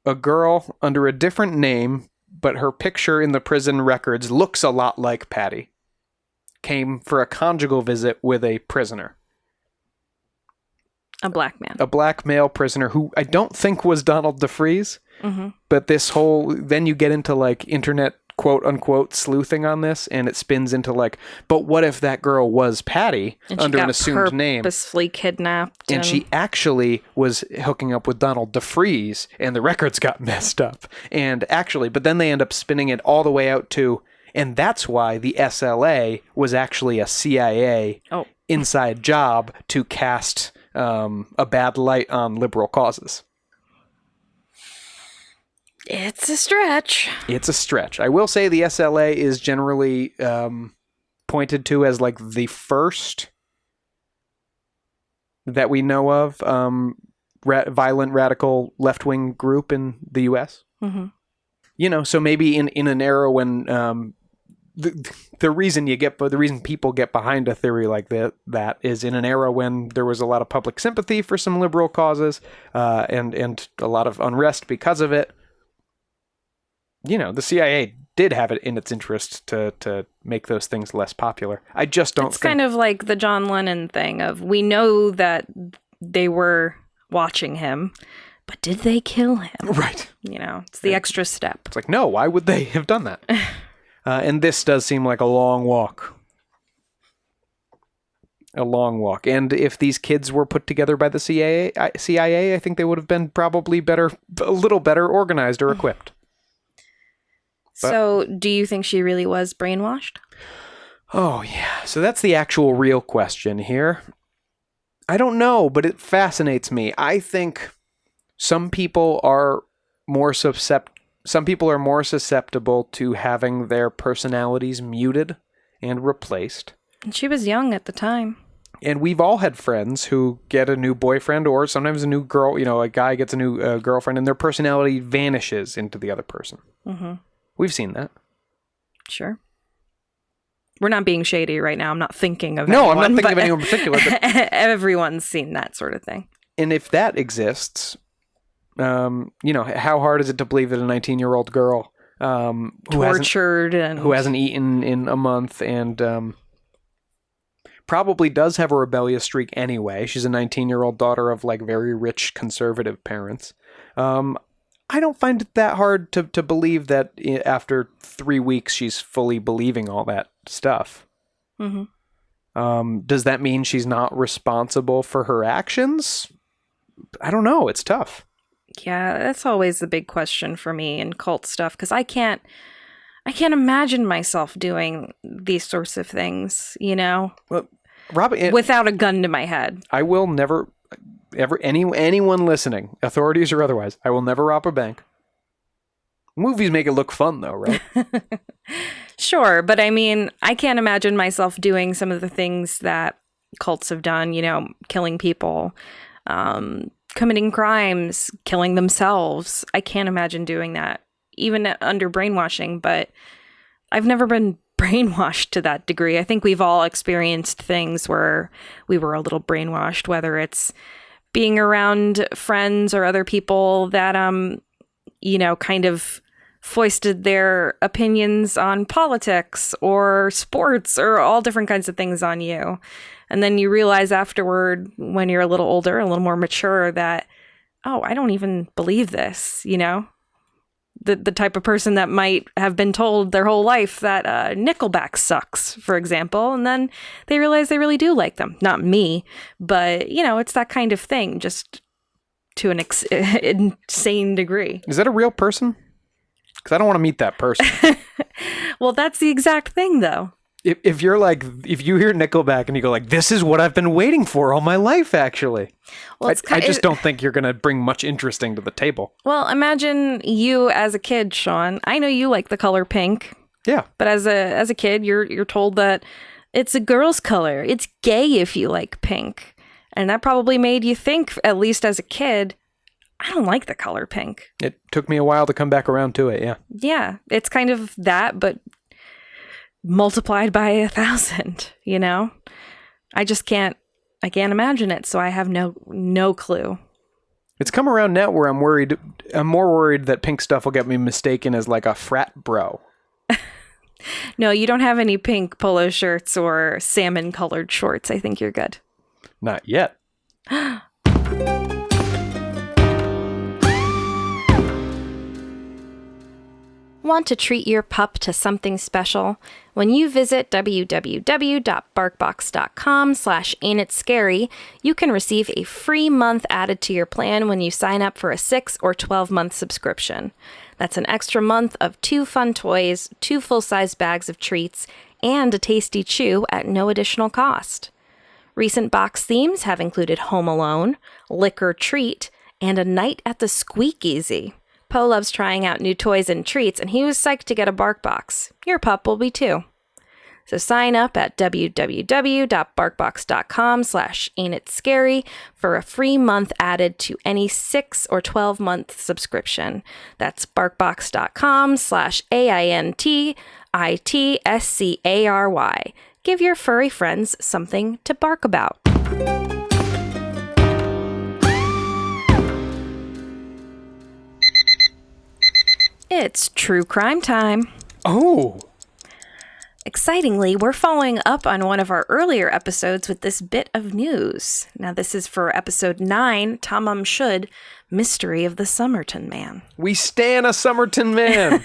a girl under a different name, but her picture in the prison records looks a lot like Patty, came for a conjugal visit with a prisoner. A black man. A black male prisoner who I don't think was Donald DeFreeze. Mm-hmm. But this whole... Then you get into, like, internet quote-unquote sleuthing on this, and it spins into, like, but what if that girl was Patty under an assumed name? Purposefully kidnapped. And she actually was hooking up with Donald DeFreeze, and the records got messed up. And actually... But then they end up spinning it all the way out to... And that's why the SLA was actually a CIA inside job to cast... a bad light on liberal causes. It's a stretch. It's a stretch. I will say the SLA is generally pointed to as like the first that we know of violent radical left-wing group in the U.S. Mm-hmm. You know, so maybe in an era when the reason people get behind a theory like that is in an era when there was a lot of public sympathy for some liberal causes and a lot of unrest because of it. You know, the CIA did have it in its interest to make those things less popular. I just don't think... It's kind of like the John Lennon thing of, we know that they were watching him, but did they kill him? Right. You know, it's the extra step. It's like, no, why would they have done that? And this does seem like a long walk. A long walk. And if these kids were put together by the CIA, I think they would have been probably a little better organized or equipped. So, do you think she really was brainwashed? Oh, yeah. So that's the actual real question here. I don't know, but it fascinates me. I think some people are more susceptible to having their personalities muted and replaced. And she was young at the time. And we've all had friends who get a new boyfriend or sometimes a new girl, you know, a guy gets a new girlfriend and their personality vanishes into the other person. Mm-hmm. We've seen that. Sure. We're not being shady right now. I'm not thinking of No, anyone, I'm not thinking of anyone in particular. But everyone's seen that sort of thing. and if that exists, how hard is it to believe that a 19-year-old girl who hasn't eaten in a month and probably does have a rebellious streak anyway. She's a 19-year-old daughter of like very rich conservative parents. I don't find it that hard to believe that after 3 weeks she's fully believing all that stuff. Mm-hmm. Does that mean she's not responsible for her actions? I don't know. It's tough. Yeah, that's always the big question for me in cult stuff, because I can't imagine myself doing these sorts of things, Well, Robin, without a gun to my head. I will never, ever, anyone listening, authorities or otherwise, I will never rob a bank. Movies make it look fun, though, right? Sure, but I mean, I can't imagine myself doing some of the things that cults have done, killing people, committing crimes, killing themselves. I can't imagine doing that, even under brainwashing, but I've never been brainwashed to that degree. I think we've all experienced things where we were a little brainwashed, whether it's being around friends or other people that, kind of foisted their opinions on politics or sports or all different kinds of things on you. And then you realize afterward, when you're a little older, a little more mature, that, oh, I don't even believe this, The type of person that might have been told their whole life that Nickelback sucks, for example, and then they realize they really do like them. Not me, but, it's that kind of thing, just to an insane degree. Is that a real person? Because I don't want to meet that person. Well, that's the exact thing, though. If you hear Nickelback and you go like, this is what I've been waiting for all my life, actually. Well, I just don't think you're going to bring much interesting to the table. Well, imagine you as a kid, Sean. I know you like the color pink. Yeah. But as a kid, you're told that it's a girl's color. It's gay if you like pink. And that probably made you think, at least as a kid, I don't like the color pink. It took me a while to come back around to it, yeah. Yeah, it's kind of that, but multiplied by 1,000, I can't imagine it, so I have no clue. It's come around now where I'm more worried that pink stuff will get me mistaken as like a frat bro. No, you don't have any pink polo shirts or salmon colored shorts. I think you're good. Not yet. Want to treat your pup to something special? When you visit www.barkbox.com/ain'titscary, you can receive a free month added to your plan when you sign up for a 6 or 12-month subscription. That's an extra month of 2 fun toys, 2 full-size bags of treats, and a tasty chew at no additional cost. Recent box themes have included Home Alone, Lick or Treat, and A Night at the Squeakeasy. Poe loves trying out new toys and treats, and he was psyched to get a bark box. Your pup will be too. So sign up at www.barkbox.com/ain'titscary for a free month added to any 6 or 12-month subscription. That's barkbox.com/AINTITSCARY. Give your furry friends something to bark about. It's true crime time. Oh! Excitingly, we're following up on one of our earlier episodes with this bit of news. Now, this is for episode 9, Tamam Shud, Mystery of the Somerton Man. We stan a Somerton Man!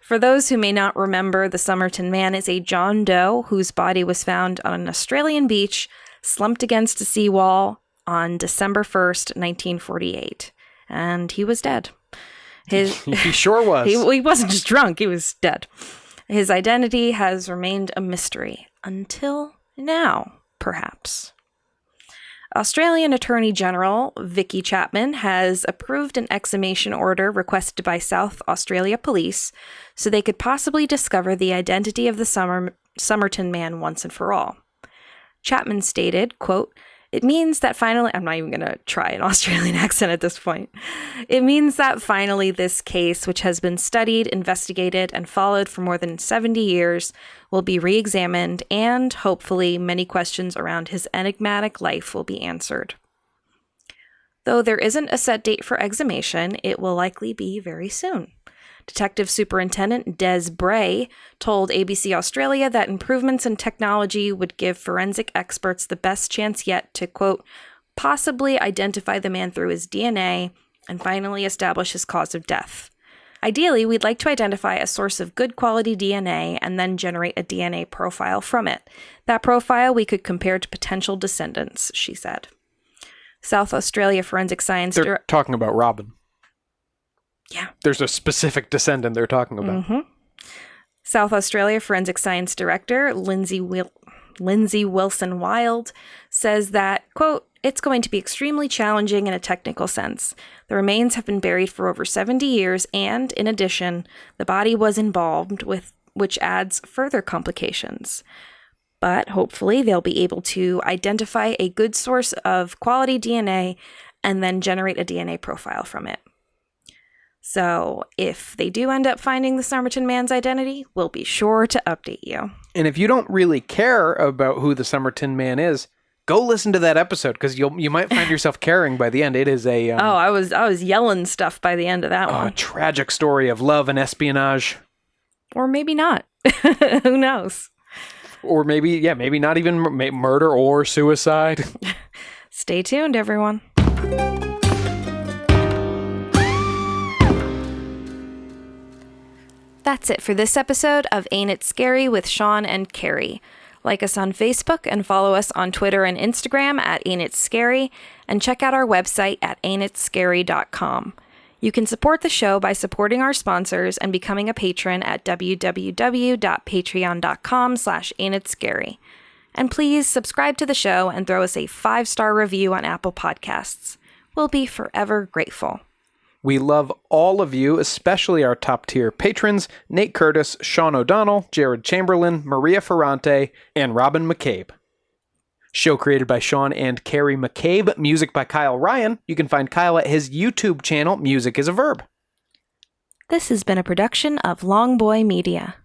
For those who may not remember, the Somerton Man is a John Doe whose body was found on an Australian beach, slumped against a seawall on December 1st, 1948. And he was dead. He sure was. He wasn't just drunk, he was dead. His identity has remained a mystery until now, perhaps. Australian Attorney General Vicky Chapman has approved an exhumation order requested by South Australia Police so they could possibly discover the identity of the Somerton Man once and for all. Chapman stated, quote, It means that finally, I'm not even going to try an Australian accent at this point. It means that finally this case, which has been studied, investigated, and followed for more than 70 years, will be re-examined, and hopefully many questions around his enigmatic life will be answered. Though there isn't a set date for exhumation, it will likely be very soon. Detective Superintendent Des Bray told ABC Australia that improvements in technology would give forensic experts the best chance yet to, quote, possibly identify the man through his DNA and finally establish his cause of death. Ideally, we'd like to identify a source of good quality DNA and then generate a DNA profile from it. That profile we could compare to potential descendants, she said. South Australia Forensic Science... They're talking about Robin. Yeah. There's a specific descendant they're talking about. Mm-hmm. South Australia Forensic Science Director Lindsay Wilson-Wild says that, quote, it's going to be extremely challenging in a technical sense. The remains have been buried for over 70 years, and, in addition, the body was embalmed, which adds further complications. But hopefully they'll be able to identify a good source of quality DNA and then generate a DNA profile from it. So if they do end up finding the Somerton man's identity, we'll be sure to update you. And if you don't really care about who the Somerton man is, go listen to that episode, because you might find yourself caring by the end. It is a... I was yelling stuff by the end of that one. A tragic story of love and espionage. Or maybe not. Who knows? Or maybe not even murder or suicide. Stay tuned, everyone. That's it for this episode of Ain't It Scary with Sean and Carrie. Like us on Facebook and follow us on Twitter and Instagram at Ain't It Scary, and check out our website at ain'titscary.com. You can support the show by supporting our sponsors and becoming a patron at www.patreon.com/ain'titscary. And please subscribe to the show and throw us a 5-star review on Apple Podcasts. We'll be forever grateful. We love all of you, especially our top-tier patrons, Nate Curtis, Sean O'Donnell, Jared Chamberlain, Maria Ferrante, and Robin McCabe. Show created by Sean and Carrie McCabe, music by Kyle Ryan. You can find Kyle at his YouTube channel, Music is a Verb. This has been a production of Longboy Media.